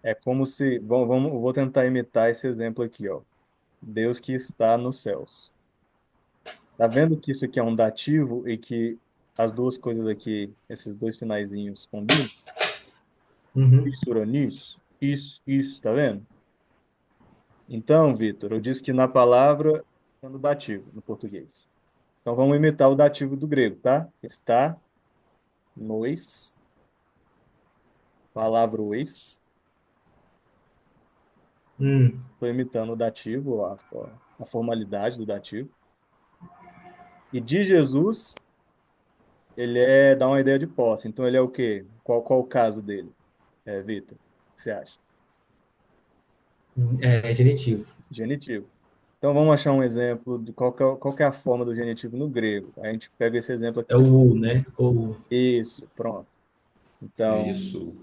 É como se, vou tentar imitar esse exemplo aqui, ó. Deus que está nos céus. Tá vendo que isso aqui é um dativo e que as duas coisas aqui, esses dois finaizinhos combinam? Uhum. Isso, isso, tá vendo? Então, Vitor, eu disse que na palavra é no dativo, no português. Então vamos imitar o dativo do grego, tá? Está, nos, palavra os. Hum. Estou imitando o dativo, a formalidade do dativo. E de Jesus, ele dá uma ideia de posse. Então ele é o quê? Qual o caso dele, Vitor? O que você acha? É genitivo. Genitivo. Então vamos achar um exemplo de qual que é a forma do genitivo no grego. A gente pega esse exemplo aqui É o de U, né? O U. isso, pronto. Então Isso.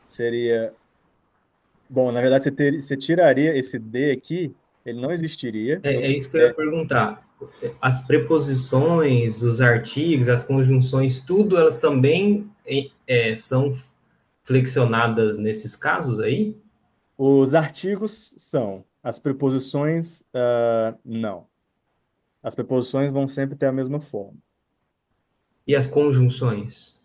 seria, bom, na verdade você tiraria esse D aqui, ele não existiria. É isso que eu ia perguntar. As preposições, os artigos, as conjunções, tudo elas também são flexionadas nesses casos aí? Os artigos são, as preposições, não. As preposições vão sempre ter a mesma forma. E as conjunções?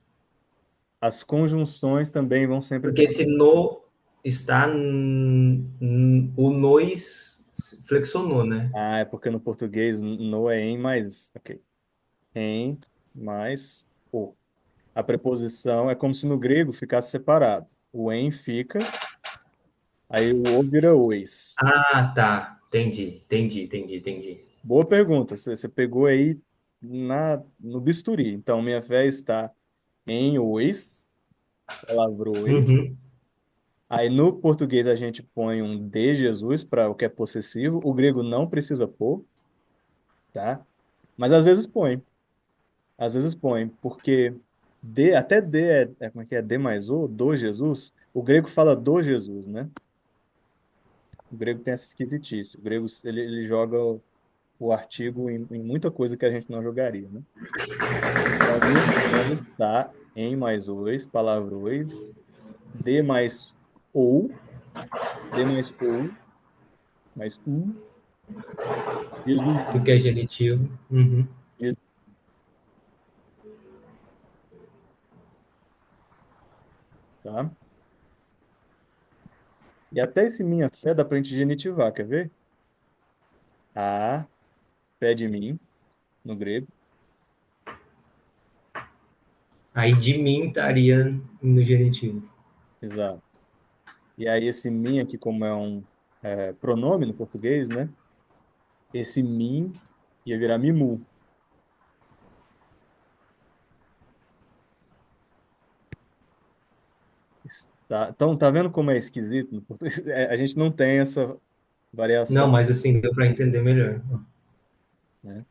As conjunções também vão sempre Porque ter a esse mesma forma. no está. O nois flexionou, né? Ah, é porque no português no é em mais. Ok. Em mais o. A preposição é como se no grego ficasse separado. O em fica, aí o o vira ois. Ah, tá. Entendi. Boa pergunta. Você pegou aí no bisturi. Então, minha fé está em ois, palavrois. Uhum. Aí no português a gente põe um de Jesus para o que é possessivo. O grego não precisa pôr, tá? Mas às vezes põe. Às vezes põe, porque até de como é que é? De mais o, do Jesus. O grego fala do Jesus, né? O grego tem essa esquisitice. O grego ele joga o artigo em muita coisa que a gente não jogaria, né? Então, minha fé está em mais ois, palavrois, de mais ou, de mais Jesus, Do que é genitivo. Uhum. tá? E até esse minha fé dá pra gente genitivar, quer ver? A, fé de mim, no grego, Aí de mim estaria no genitivo. exato. E aí esse mim aqui, como é um pronome no português, né? Esse mim ia virar mimu. Tá? Então, tá vendo como é esquisito no português? A gente não tem essa Não, variação, mas assim, deu para entender melhor. né? A gente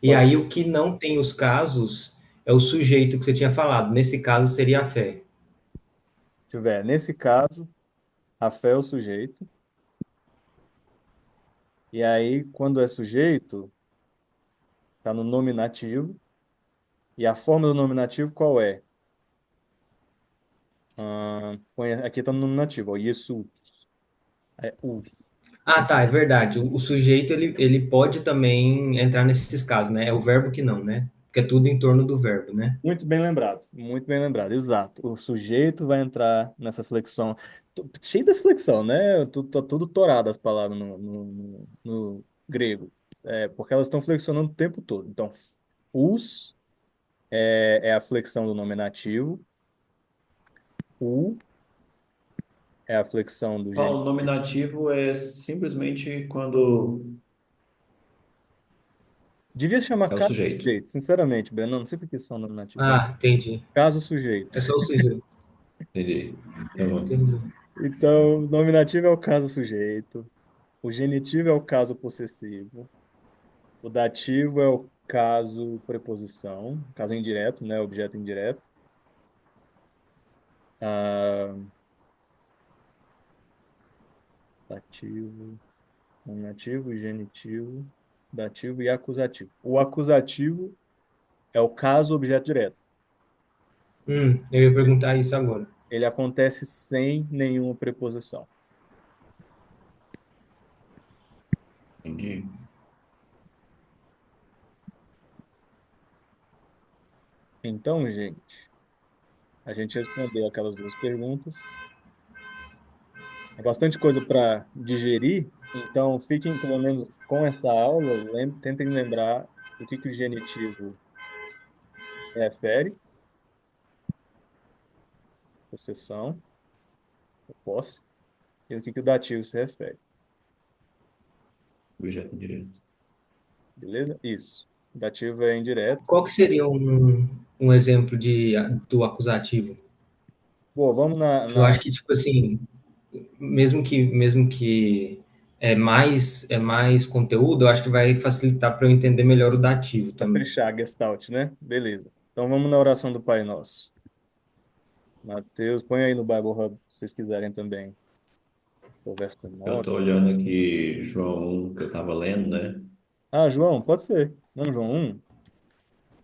E pode, aí o que não tem os casos é o sujeito que você tinha falado. Nesse caso seria a fé. tiver, nesse caso, a fé é o sujeito. E aí, quando é sujeito, tá no nominativo. E a forma do nominativo qual é? Aqui tá no nominativo, ó, isso é us. Ah, tá, é verdade. O sujeito ele pode também entrar nesses casos, né? É o verbo que não, né? Porque é tudo em torno do verbo, né? Muito bem lembrado, exato. O sujeito vai entrar nessa flexão, cheio dessa flexão, né? Tá tudo torado as palavras no grego, porque elas estão flexionando o tempo todo. Então, us é a flexão do nominativo, u é a flexão do Paulo, genitivo. nominativo é simplesmente quando Devia chamar é o caso sujeito. sujeito, sinceramente, Breno, não sei por que isso é um nominativo. Ah, entendi. Caso sujeito. É só o sujeito. Entendi. Tá bom. Entendi. Então, nominativo é o caso sujeito, o genitivo é o caso possessivo. O dativo é o caso preposição, caso indireto, né? Objeto indireto. Ah, dativo, nominativo, genitivo, dativo e acusativo. O acusativo é o caso objeto direto. Eu ia perguntar isso agora. Ele acontece sem nenhuma preposição. Entendi. Então, gente, a gente respondeu aquelas duas perguntas. É bastante coisa para digerir, então fiquem pelo menos com essa aula, tentem lembrar o que o genitivo refere, possessão, posse, e o que o dativo se refere, Objeto direto. beleza? Isso. O dativo é indireto. Qual que seria um exemplo do acusativo? Bom, vamos Que eu acho que, tipo assim, mesmo que é mais conteúdo, eu acho que vai facilitar para eu entender melhor o dativo para também. fechar a Gestalt, né? Beleza. Então vamos na oração do Pai Nosso. Mateus, põe aí no Bible Hub, se vocês quiserem também. O verso Eu 9. estou olhando aqui João 1, que eu estava lendo, né? Ah, João, pode ser. Não, João 1.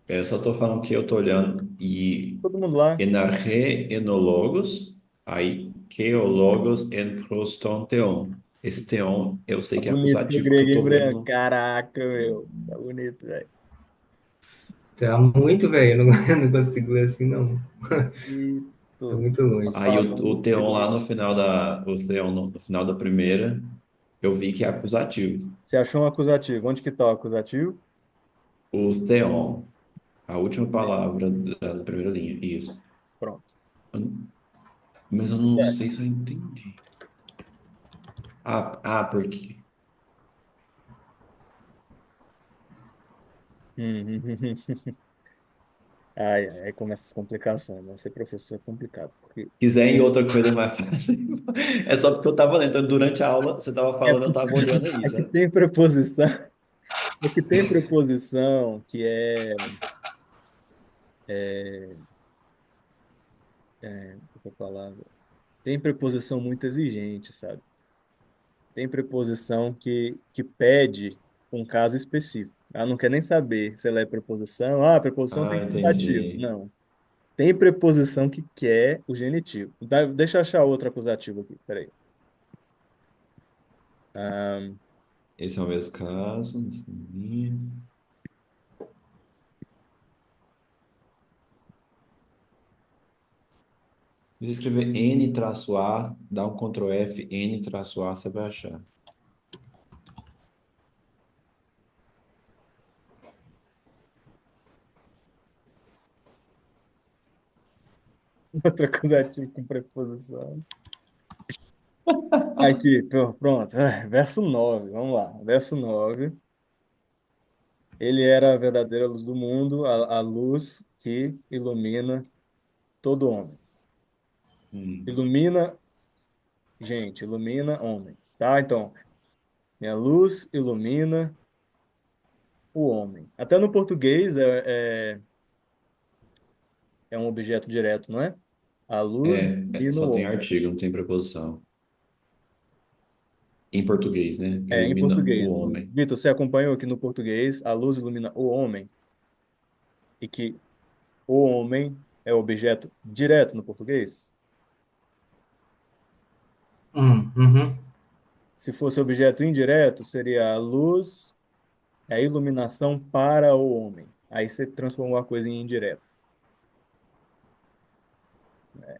Eu só estou falando que eu estou olhando e Todo mundo lá. enarre enologos, aí que o logos en proston theon. Esse theon, eu sei Tá que é bonito no acusativo, que eu grego, hein, estou vendo Breno? no... Caraca, meu. Tá bonito, velho. Tá muito, velho, eu não, eu não consigo ler assim, não. Tá Bonito. muito longe. Aí Falando o do theon lá grego. no final o theon no final da primeira, eu vi que é acusativo. Você achou um acusativo? Onde que tá o acusativo? O theon. A última palavra da primeira linha. Isso. Pronto. Mas eu não É. sei se eu entendi. Porque. Ai, ai, aí começa as complicações, né? Ser professor é complicado, porque Quiser ir outra coisa mais fácil. É só porque eu tava lendo. Então, durante a aula, você tava é, falando, eu tava olhando aí, é que sabe? tem preposição, é que tem preposição que qual é a palavra? Tem preposição muito exigente, sabe? Tem preposição que pede um caso específico. Ela não quer nem saber se ela é preposição. Ah, a preposição tem Ah, que ser dativo. entendi. Não. Tem preposição que quer o genitivo. Deixa eu achar outro acusativo aqui. Peraí. Ah, Esse é o mesmo caso. Se você escrever N-A, dá um Ctrl F, N-A, você vai achar. outro acusativo com preposição. Aqui, pronto. Verso 9. Vamos lá. Verso 9. Ele era a verdadeira luz do mundo, a luz que ilumina todo homem. Hum, Ilumina, gente, ilumina homem. Tá? Então, minha luz ilumina o homem. Até no português é um objeto direto, não é? A luz ilumina só o tem homem. artigo, não tem preposição. Em português, né? É, em Ilumina o português. homem. Vitor, você acompanhou aqui no português, a luz ilumina o homem, e que o homem é objeto direto no português? Uhum. Se fosse objeto indireto, seria a luz, a iluminação para o homem. Aí você transformou a coisa em indireto.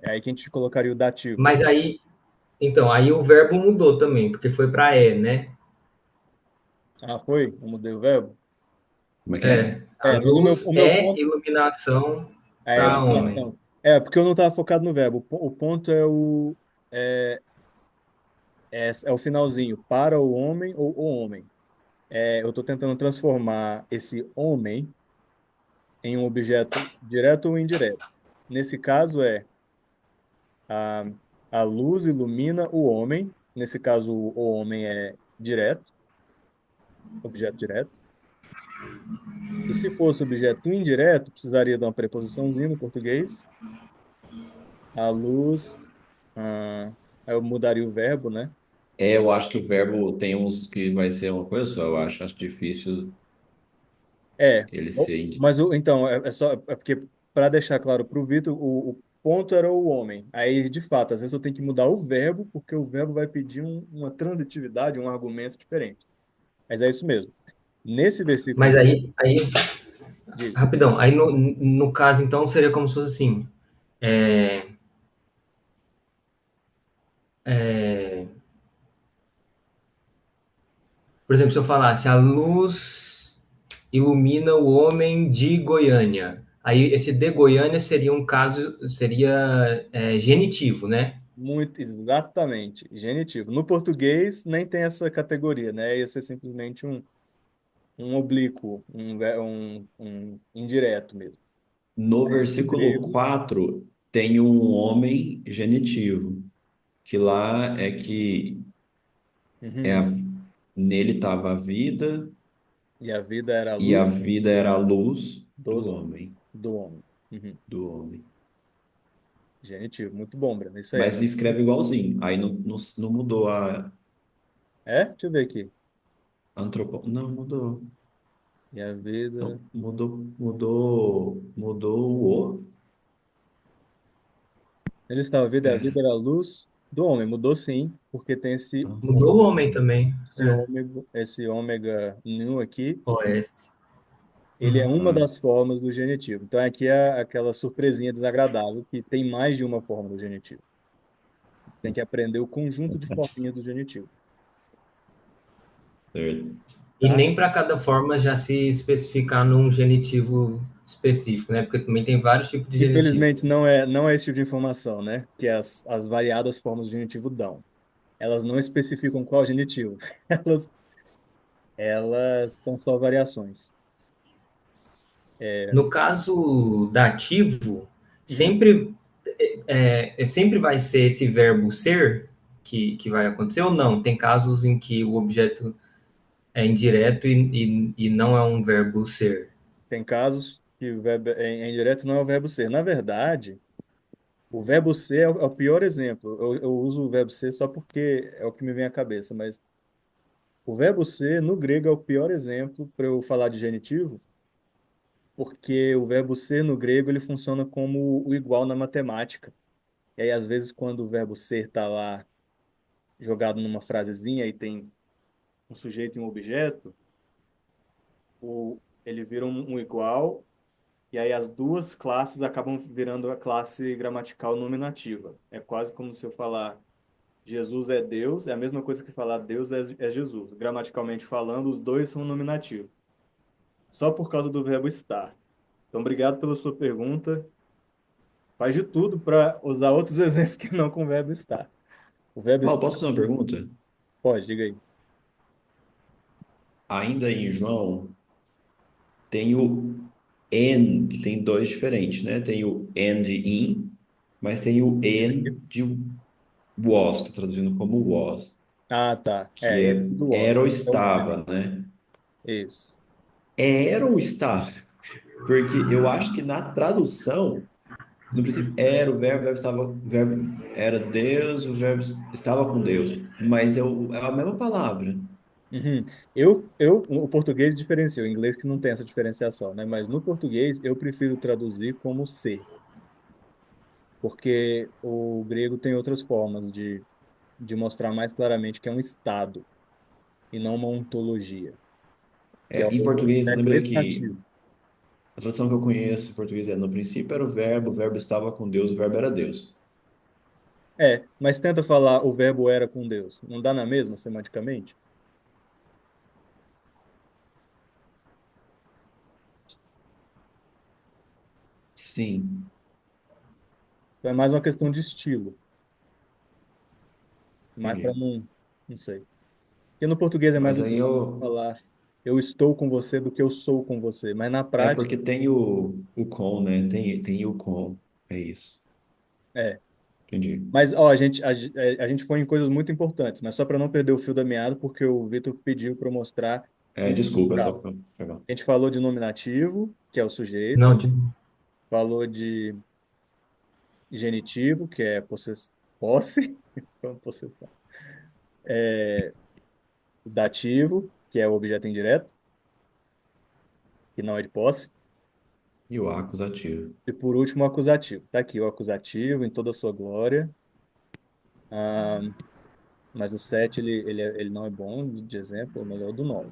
É aí que a gente colocaria o dativo. Mas aí, então, aí o verbo mudou também, porque foi para né? Ah, foi? Eu mudei o verbo? Como é que é? É, a É, mas o meu, luz o meu é ponto iluminação é a para homem. iluminação. É, porque eu não estava focado no verbo. O ponto é, é o finalzinho. Para o homem ou o homem. É, eu estou tentando transformar esse homem em um objeto direto ou indireto. Nesse caso a, a luz ilumina o homem. Nesse caso, o homem é direto, objeto direto. E se fosse objeto indireto, precisaria de uma preposiçãozinha no português. A luz, aí eu mudaria o verbo, né? Eu acho que o verbo tem uns que vai ser uma coisa só, eu acho. Acho difícil É, ele ser. mas então, é só, é porque para deixar claro para o Vitor, o ponto era o homem. Aí, de fato, às vezes eu tenho que mudar o verbo, porque o verbo vai pedir uma transitividade, um argumento diferente. Mas é isso mesmo. Nesse versículo Mas aqui, aí diga. rapidão, aí no caso, então, seria como se fosse assim. É, é, por exemplo, se eu falasse a luz ilumina o homem de Goiânia. Aí esse de Goiânia seria um caso, seria genitivo, né? Muito exatamente, genitivo. No português nem tem essa categoria, né? Ia ser simplesmente um oblíquo, um indireto mesmo. No Mas no versículo grego, 4 tem um homem genitivo, que lá é que é uhum, a- nele estava a vida, e a vida era a e a luz vida era a luz do dos homens, homem, do homem. Uhum. do homem. Genitivo, muito bom, Breno. Isso aí. Mas se escreve igualzinho. Aí não mudou a É? Deixa eu ver aqui. Não, mudou. E a vida. Não, mudou o. Ele estava a vida, e a Pera. vida era a luz do homem. Mudou sim, porque tem Mudou o homem também. esse ômega nu aqui. OS. Ele é uma Ah, das formas do genitivo. Então, aqui é aquela surpresinha desagradável que tem mais de uma forma do genitivo. Tem que aprender o conjunto de forminhas do genitivo, certo. E tá? nem para cada forma já se especificar num genitivo específico, né? Porque também tem vários tipos de genitivo. Infelizmente, não é esse tipo de informação, né? Que as variadas formas de genitivo dão. Elas não especificam qual genitivo. Elas são só variações. É, No caso dativo, uhum. sempre sempre vai ser esse verbo ser que vai acontecer ou não? Tem casos em que o objeto é indireto e não é um verbo ser. Tem casos que o verbo é indireto não é o verbo ser. Na verdade, o verbo ser é o pior exemplo. Eu uso o verbo ser só porque é o que me vem à cabeça, mas o verbo ser no grego é o pior exemplo para eu falar de genitivo, porque o verbo ser no grego ele funciona como o igual na matemática. E aí, às vezes, quando o verbo ser está lá jogado numa frasezinha e tem um sujeito e um objeto, ele vira um igual, e aí as duas classes acabam virando a classe gramatical nominativa. É quase como se eu falar Jesus é Deus, é a mesma coisa que falar Deus é Jesus. Gramaticalmente falando, os dois são nominativos, só por causa do verbo estar. Então, obrigado pela sua pergunta. Faz de tudo para usar outros exemplos que não com o verbo estar. O verbo Paulo, estar, posso fazer uma pergunta? pode, diga aí. Ainda em João, tem o and, que tem dois diferentes, né? Tem o and de in, mas tem o and de was, tá traduzindo como was, Ah, tá. que É, esse é do was. era ou É o estava, diferente. né? Isso. É era ou estava? Porque eu acho que na tradução, no princípio, era o verbo estava, o verbo era Deus, o verbo estava com Deus, mas é a mesma palavra. Uhum. O português diferencia, o inglês que não tem essa diferenciação, né? Mas no português eu prefiro traduzir como ser, porque o grego tem outras formas de mostrar mais claramente que é um estado e não uma ontologia, que é É, em o português, século lembra que estativo. a tradução que eu conheço em português é: no princípio era o verbo estava com Deus, o verbo era Deus. É, mas tenta falar o verbo era com Deus. Não dá na mesma semanticamente? Sim, Então é mais uma questão de estilo, mais para entendi. não sei. Porque no português é mais Mas aí usual eu. falar eu estou com você do que eu sou com você, mas na É prática porque tem o com, né? Tem o com. É isso. é. Entendi. Mas, ó, a gente foi em coisas muito importantes, mas só para não perder o fio da meada, porque o Vitor pediu para eu mostrar É, em tempo desculpa, é só real. para. A gente falou de nominativo, que é o sujeito, Não, falou de genitivo, que é posse, como possessão. Dativo, que é o objeto indireto, que não é de posse. E o acusativo. E por último, o acusativo. Tá aqui o acusativo em toda a sua glória. Ah, mas o 7 ele não é bom de exemplo, é melhor do 9.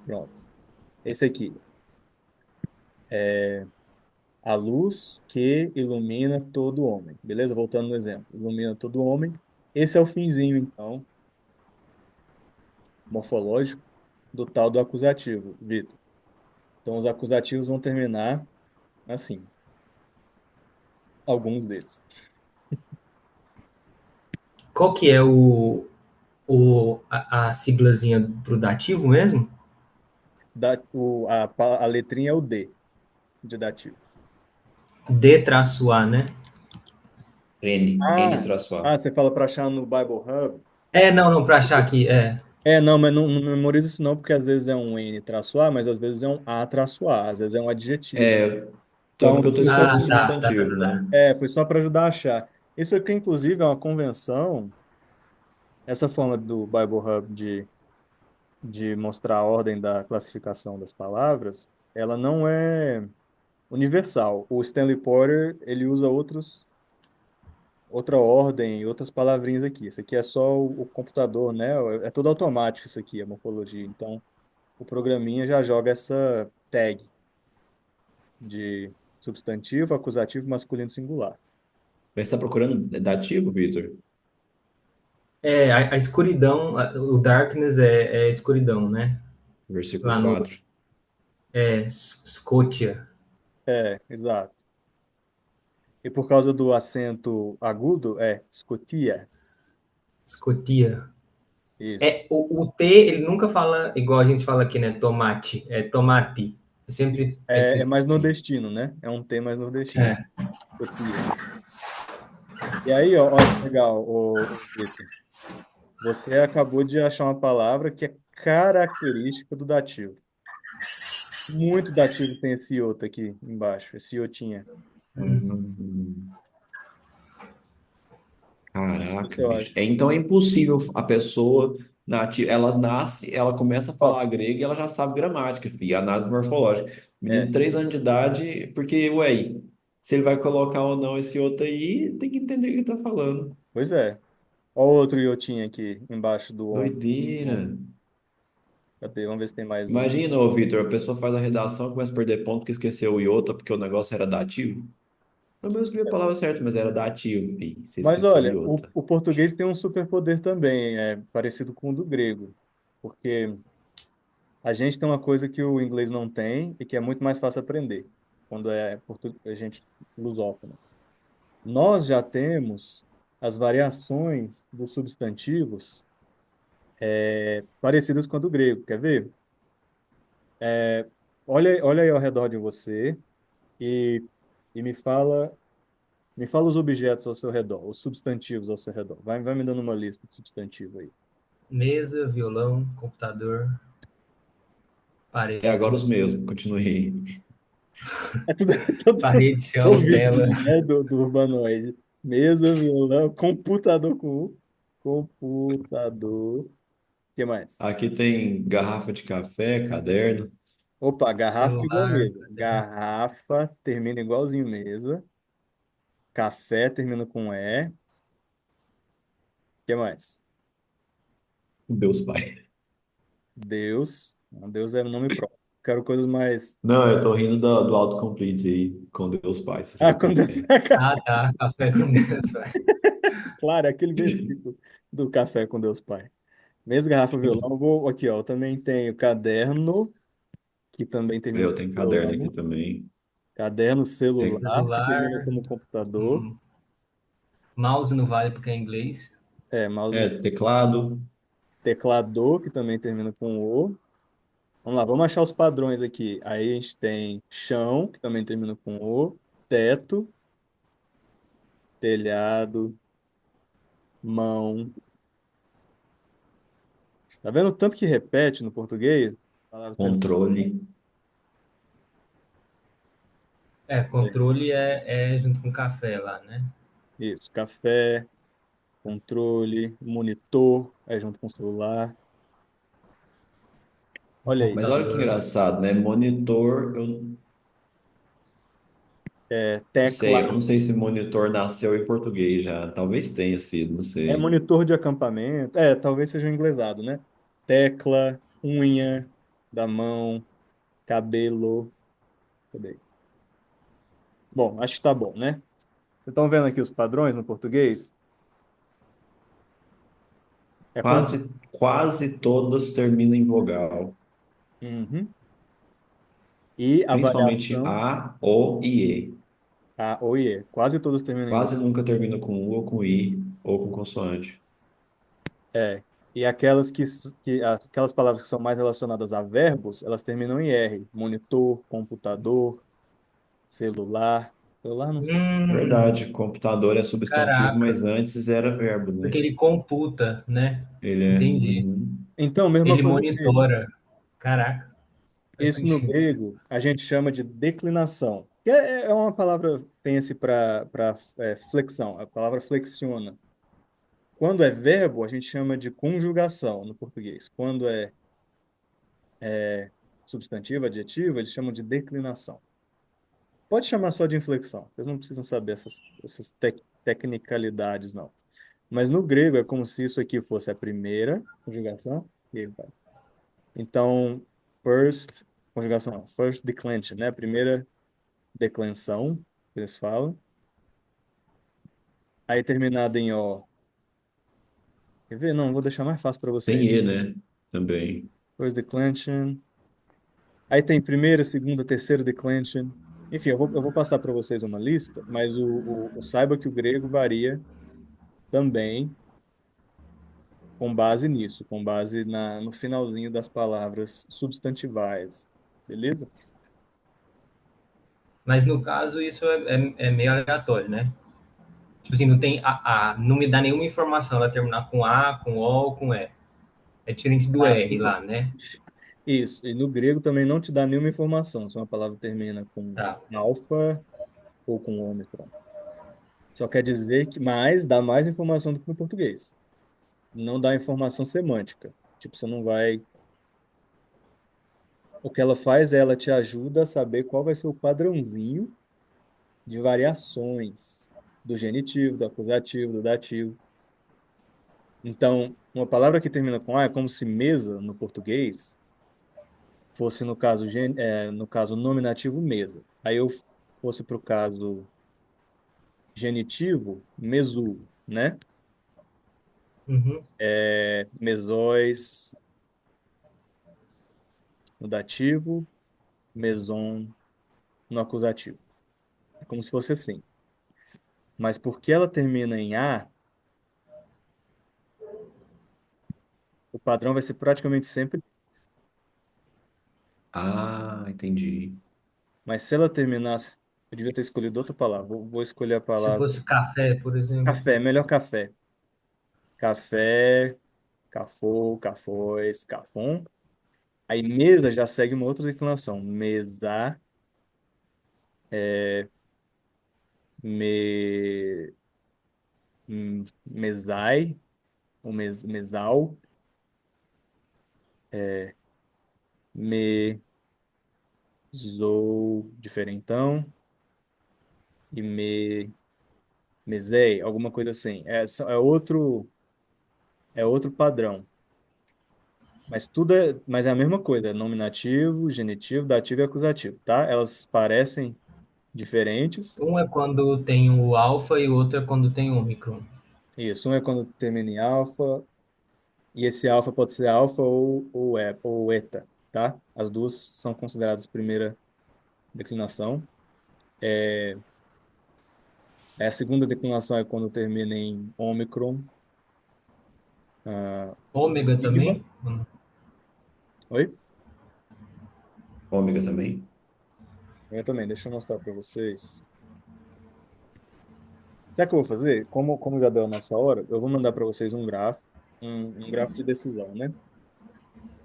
Pronto. Esse aqui. A luz que ilumina todo homem. Beleza? Voltando no exemplo. Ilumina todo homem. Esse é o finzinho, então, morfológico do tal do acusativo, Vitor. Então, os acusativos vão terminar assim, alguns deles. qual que é a siglazinha pro dativo mesmo? A letrinha é o D de dativo. D-A, né? N Ah, traço A. você fala para achar no Bible Hub? Não, não, para achar aqui, Não, mas não memoriza isso não, porque às vezes é um N traço A, mas às vezes é um A traço A, às vezes é um adjetivo. É, Então, porque eu estou escrevendo Ah, um tá. substantivo, né? foi só para ajudar a achar. Isso aqui, inclusive, é uma convenção, essa forma do Bible Hub de mostrar a ordem da classificação das palavras, ela não é universal. O Stanley Porter, ele usa outra ordem, outras palavrinhas aqui. Isso aqui é só o computador, né? É tudo automático isso aqui, a morfologia. Então, o programinha já joga essa tag de substantivo, acusativo, masculino, singular. Mas você está procurando dativo, Vitor? A escuridão, o darkness é escuridão, né? Versículo Lá no. 4. É, Scotia. Exato. E por causa do acento agudo, é Scotia. Scotia. Isso. O T, ele nunca fala igual a gente fala aqui, né? Tomate. É tomate. É sempre Isso. É esses mais T. nordestino, né? É um T mais nordestino. É. Scotia. E aí, ó, olha que legal, o Vitor. Você acabou de achar uma palavra que é característica do dativo. Muito dativo tem esse iota aqui embaixo, esse iotinha. Hum, Isso Caraca, eu bicho. acho. Então é impossível a pessoa nativa, ela nasce, ela começa a Ó, falar grego e ela já sabe gramática, filho, análise morfológica. Menino é, de 3 anos de idade, porque, ué, se ele vai colocar ou não esse outro aí, tem que entender o que ele tá falando. pois é. Ó outro iotinha aqui embaixo do ombro. Doideira. Cadê? Vamos ver se tem mais um. Imagina, ô Vitor, a pessoa faz a redação, começa a perder ponto porque esqueceu o iota, porque o negócio era dativo. Pelo menos escrevi a palavra certa, mas era dativo, filho. Você Mas esqueceu o olha, iota. o português tem um superpoder também, parecido com o do grego. Porque a gente tem uma coisa que o inglês não tem e que é muito mais fácil aprender quando é a gente lusófono. Nós já temos as variações dos substantivos parecidas com a do grego. Quer ver? Olha aí ao redor de você e, e me fala os objetos ao seu redor, os substantivos ao seu redor. Vai me dando uma lista de substantivo aí. Mesa, violão, computador, É agora parede. os mesmos, continuei. É tudo, tudo Parede, chão, tela. ouvidos, né, do urbanoide. Mesa, violão, computador com U. Computador. O que mais? Aqui tem garrafa de café, caderno. Opa, garrafa igual Celular, mesa. Garrafa termina igualzinho mesa. Café termina com E. O que mais? Deus Pai. Deus. Não, Deus é um nome próprio. Quero coisas mais. Não, eu tô rindo do autocomplete aí, com Deus Pai. Você Ah, falou quando Deus café. vai ah, tá. Café com Deus, vai. claro, é aquele versículo do café com Deus Pai. Mesa, garrafa, violão. Eu vou aqui, ó. Eu também tenho caderno, que também termina Eu com tenho caderno aqui violão. também. Caderno, celular, que termina Celular, como computador. hum, mouse não vale porque é inglês. Mouse, Teclado. teclador, que também termina com O. Vamos lá, vamos achar os padrões aqui. Aí a gente tem chão, que também termina com O. Teto, telhado, mão. Tá vendo o tanto que repete no português? Palavras terminam Controle. com E. Controle é junto com café lá, né? Isso, café, controle, monitor, é junto com o celular. Um Olha aí, Mas olha que computador. engraçado, né? Monitor, eu não sei. Eu tecla, não sei se monitor nasceu em português já. Talvez tenha sido, não é sei. monitor de acampamento, talvez seja um inglesado, né? Tecla, unha da mão, cabelo. Cadê? Bom, acho que tá bom, né? Vocês estão vendo aqui os padrões no português? É como. Quase todas terminam em vogal. Uhum. E a Principalmente variação, A, O e E. a ou e. Quase todos terminam em Quase vogal. nunca termina com U ou com I ou com consoante. É. E aquelas aquelas palavras que são mais relacionadas a verbos, elas terminam em R. Monitor, computador, celular. Celular, não sei. Hum, Verdade, computador é substantivo, caraca. mas antes era verbo, Porque né? ele computa, né? Ele é. Entendi. Uhum. Então, mesma Ele coisa grego. monitora. Caraca, faz Isso no sentido. grego a gente chama de declinação, que é uma palavra fancy para flexão. A palavra flexiona. Quando é verbo, a gente chama de conjugação no português. Quando é substantivo, adjetivo, eles chamam de declinação. Pode chamar só de inflexão. Vocês não precisam saber essas tecnicalidades, não. Mas no grego é como se isso aqui fosse a primeira conjugação. E aí vai. Então, first, conjugação, não, first declension, né? A primeira declenção, que eles falam. Aí terminado em O. Quer ver? Não, vou deixar mais fácil para Tem você. E, né? Também. First declension. Aí tem primeira, segunda, terceira declension. Enfim, eu vou passar para vocês uma lista, mas saiba que o grego varia também com base nisso, com base no finalzinho das palavras substantivais. Beleza? Mas no caso, isso é meio aleatório, né? Tipo assim, não tem não me dá nenhuma informação ela terminar com A, com O ou com E. É diferente do Ah, R então. lá, né? Isso. E no grego também não te dá nenhuma informação se uma palavra termina com Tá. alfa ou com ômicron. Só quer dizer que mais dá mais informação do que no português. Não dá informação semântica. Tipo, você não vai. O que ela faz é ela te ajuda a saber qual vai ser o padrãozinho de variações do genitivo, do acusativo, do dativo. Então, uma palavra que termina com A é como se mesa, no português, fosse no caso nominativo mesa. Aí eu fosse para o caso genitivo, mesu, né? Uhum. Mesóis no dativo, meson no acusativo. É como se fosse assim. Mas porque ela termina em A, o padrão vai ser praticamente sempre. Ah, entendi. Mas se ela terminasse, eu devia ter escolhido outra palavra. Vou escolher a Se palavra fosse café, por exemplo. café, melhor café. Café, cafô, cafóis, cafom. Aí mesa já segue uma outra declinação. Mesa, me, mesai, ou mesal, mesou, diferentão, e mesei, alguma coisa assim. É outro padrão. Mas é a mesma coisa, é nominativo, genitivo, dativo e acusativo, tá? Elas parecem diferentes. Um é quando tem o alfa e o outro é quando tem o ômicron. Isso, um é quando termina em alfa, e esse alfa pode ser alfa ou eta, tá? As duas são consideradas primeira declinação. A segunda declinação é quando termina em ômicron, Ômega sigma. também? Oi? Ômega também? Eu também, deixa eu mostrar para vocês. Sabe o que eu vou fazer? Como já deu a nossa hora, eu vou mandar para vocês um gráfico, um gráfico de decisão, né?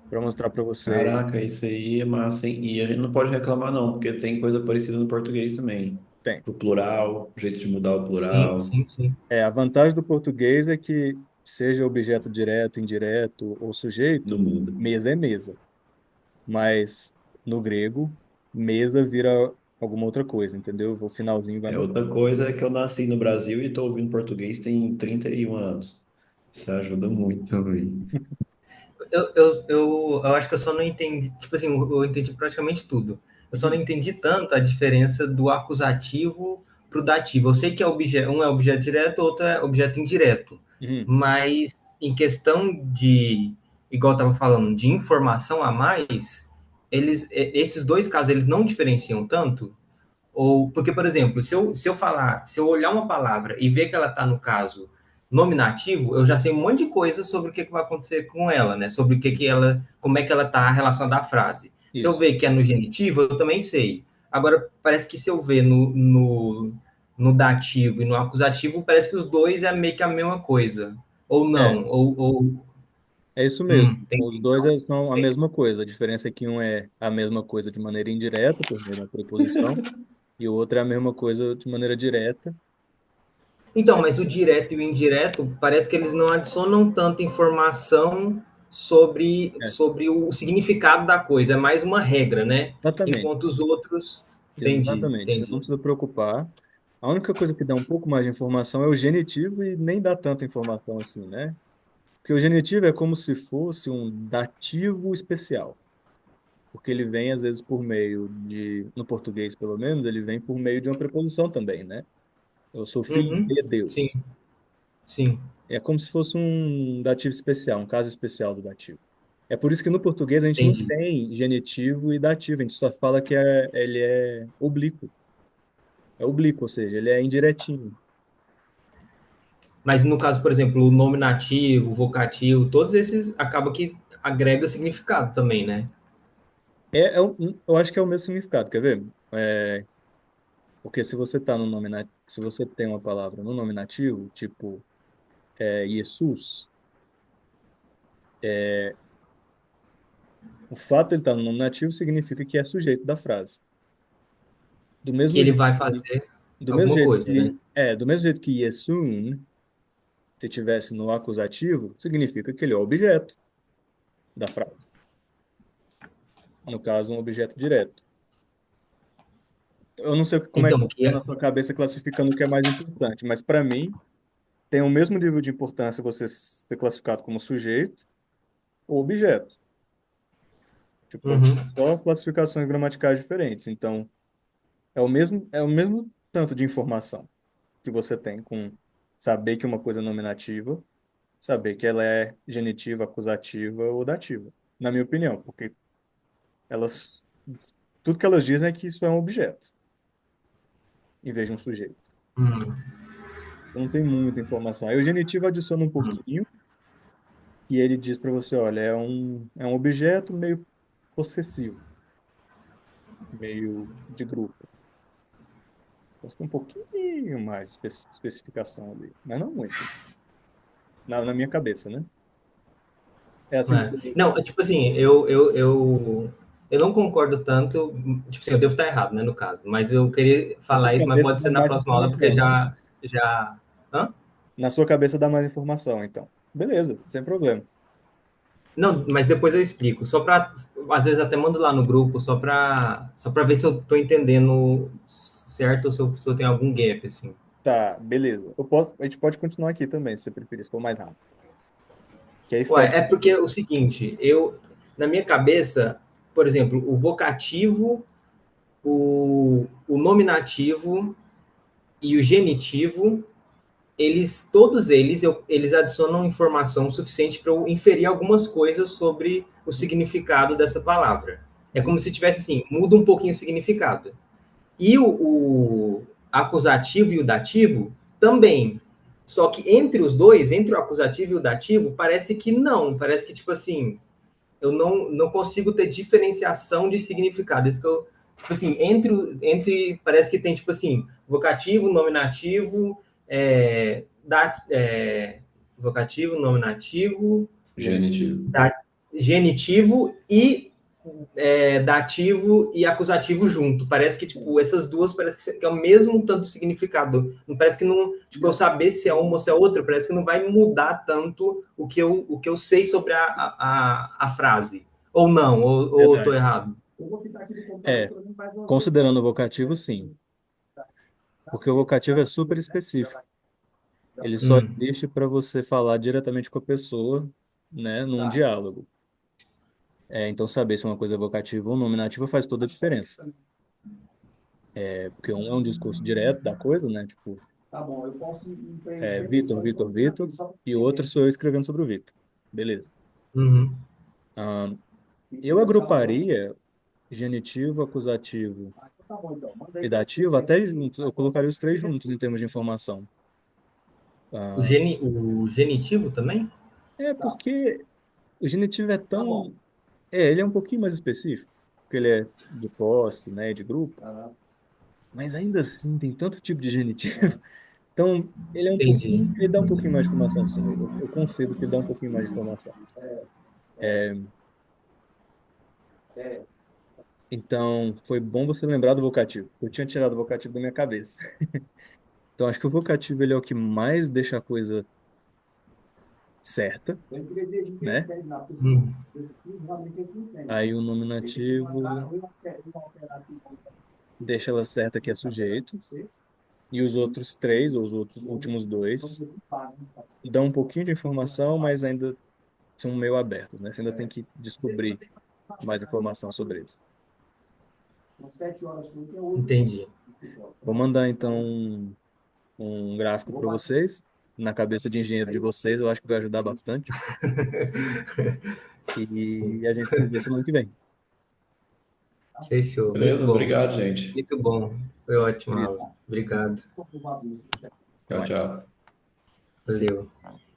Para mostrar para vocês. Caraca, isso aí é massa, hein? E a gente não pode reclamar, não, porque tem coisa parecida no português também. Tem. O plural, jeito de mudar o Sim, plural, sim, sim. A vantagem do português é que, seja objeto direto, indireto ou não sujeito, muda. mesa é mesa. Mas no grego, mesa vira alguma outra coisa, entendeu? O finalzinho vai É mudar. outra coisa é que eu nasci no Brasil e estou ouvindo português tem 31 anos. Isso ajuda muito também. Eu acho que eu só não entendi. Tipo assim, eu entendi praticamente tudo. Eu só não Uhum. entendi tanto a diferença do acusativo para o dativo. Eu sei que um é objeto direto, outro é objeto indireto. Uhum. Mas em questão de, igual eu estava falando, de informação a mais, esses dois casos eles não diferenciam tanto. Ou, porque, por exemplo, se eu olhar uma palavra e ver que ela está no caso nominativo, eu já sei um monte de coisa sobre o que vai acontecer com ela, né? Sobre como é que ela está relacionada à frase. Se eu Isso, ver que é no genitivo, eu também sei. Agora, parece que se eu ver no dativo e no acusativo, parece que os dois é meio que a mesma coisa. Ou é, não, é isso mesmo. Os entendi. dois Então, são a entendi. mesma coisa. A diferença é que um é a mesma coisa de maneira indireta, por meio da preposição, e o outro é a mesma coisa de maneira direta. Então, mas o direto e o indireto, parece que eles não adicionam tanta informação É, sobre o significado da coisa, é mais uma regra, né? exatamente. Enquanto os outros. Entendi, Exatamente. Você não entendi. precisa preocupar. A única coisa que dá um pouco mais de informação é o genitivo e nem dá tanta informação assim, né? Porque o genitivo é como se fosse um dativo especial, porque ele vem às vezes por meio no português pelo menos, ele vem por meio de uma preposição também, né? Eu sou filho Uhum, de sim, Deus. sim. É como se fosse um dativo especial, um caso especial do dativo. É por isso que no português a gente não Entendi. tem genitivo e dativo, a gente só fala que ele é oblíquo. É oblíquo, ou seja, ele é indiretinho. Mas no caso, por exemplo, o nominativo, o vocativo, todos esses acabam que agrega significado também, né? Eu acho que é o mesmo significado, quer ver? Porque se você tá no nominativo, se você tem uma palavra no nominativo, tipo Jesus, o fato de ele estar no nominativo significa que é sujeito da frase. Do Que mesmo ele jeito vai que, fazer do mesmo alguma jeito coisa, né? do mesmo jeito que Yesun, se tivesse no acusativo, significa que ele é o objeto da frase. No caso, um objeto direto. Eu não sei como é que Então, que funciona é. na sua cabeça classificando o que é mais importante, mas para mim tem o mesmo nível de importância você ser classificado como sujeito ou objeto. Tipo, Uhum. só classificações gramaticais diferentes. Então, é o mesmo tanto de informação que você tem com saber que uma coisa é nominativa, saber que ela é genitiva, acusativa ou dativa, na minha opinião, porque elas, tudo que elas dizem é que isso é um objeto, em vez de um sujeito. Uhum. Então, não tem muita informação. Aí o genitivo adiciona um pouquinho e ele diz para você, olha, é um objeto meio possessivo, meio de grupo. Então, você tem um pouquinho mais de especificação ali, mas não muito, na minha cabeça, né? É assim que É. você... Não, é tipo assim, eu não concordo tanto. Tipo assim, eu devo estar errado, né, no caso, mas eu queria Na sua falar isso, mas cabeça pode dá ser na mais próxima aula, porque informação, né? já. Hã? Na sua cabeça dá mais informação, então. Beleza, sem problema. Não, mas depois eu explico. Só para, às vezes até mando lá no grupo, só para ver se eu estou entendendo certo ou se eu tenho algum gap, assim. Tá, beleza. A gente pode continuar aqui também, se você preferir, se for mais rápido. Que aí Ué, foge. é porque é o seguinte, na minha cabeça, por exemplo, o vocativo, o nominativo e o genitivo, todos eles adicionam informação suficiente para eu inferir algumas coisas sobre o significado dessa palavra. É como Uhum. se tivesse assim, muda um pouquinho o significado. E o acusativo e o dativo também. Só que entre os dois, entre o acusativo e o dativo, parece que não. Parece que, tipo assim, eu não consigo ter diferenciação de significado. Isso que eu, tipo assim, parece que tem, tipo assim, vocativo, nominativo, vocativo, nominativo, Genitivo. da, genitivo e dativo e acusativo junto. Parece que, tipo, essas duas parece que é o mesmo tanto significado. Não parece que não, tipo, eu saber se é uma ou se é outra, parece que não vai mudar tanto o que eu sei sobre a frase. Ou não, ou eu tô Verdade. errado. É, considerando o vocativo, sim. Porque o vocativo é super específico. Ele só Hum, existe para você falar diretamente com a pessoa, né, num diálogo. Então, saber se uma coisa é vocativa ou nominativa faz toda a diferença. Porque um é um discurso direto da coisa, né? Tipo, Vitor, Vitor, Vitor, e o outro sou eu escrevendo sobre o Vitor. Beleza. uhum. Ahn, eu agruparia genitivo, acusativo e dativo até juntos. Eu colocaria os três juntos em termos de informação. Ah, O genitivo também? porque o genitivo é tão. Ele é um pouquinho mais específico, porque ele é de posse, né, de grupo, mas ainda assim tem tanto tipo de genitivo. Então, Entendi. ele dá um pouquinho mais de informação, sim. Eu concedo que ele dá um pouquinho mais de informação. É, então, foi bom você lembrar do vocativo. Eu tinha tirado o vocativo da minha cabeça. Então, acho que o vocativo ele é o que mais deixa a coisa certa, né? Hum, Aí o nominativo deixa ela certa que é sujeito. E os outros três, ou os outros últimos dois, dão um pouquinho de informação, mas ainda são meio abertos, né? Você ainda tem que descobrir mais informação sobre eles. entendi. Vou mandar então um gráfico para vocês. Na cabeça de engenheiro de vocês, eu acho que vai ajudar bastante. e a gente se vê semana que vem. Fechou. Muito Beleza? bom. Obrigado, gente. Muito bom. Foi ótima Beleza. aula. Obrigado. Até Tchau, mais. tchau. Valeu.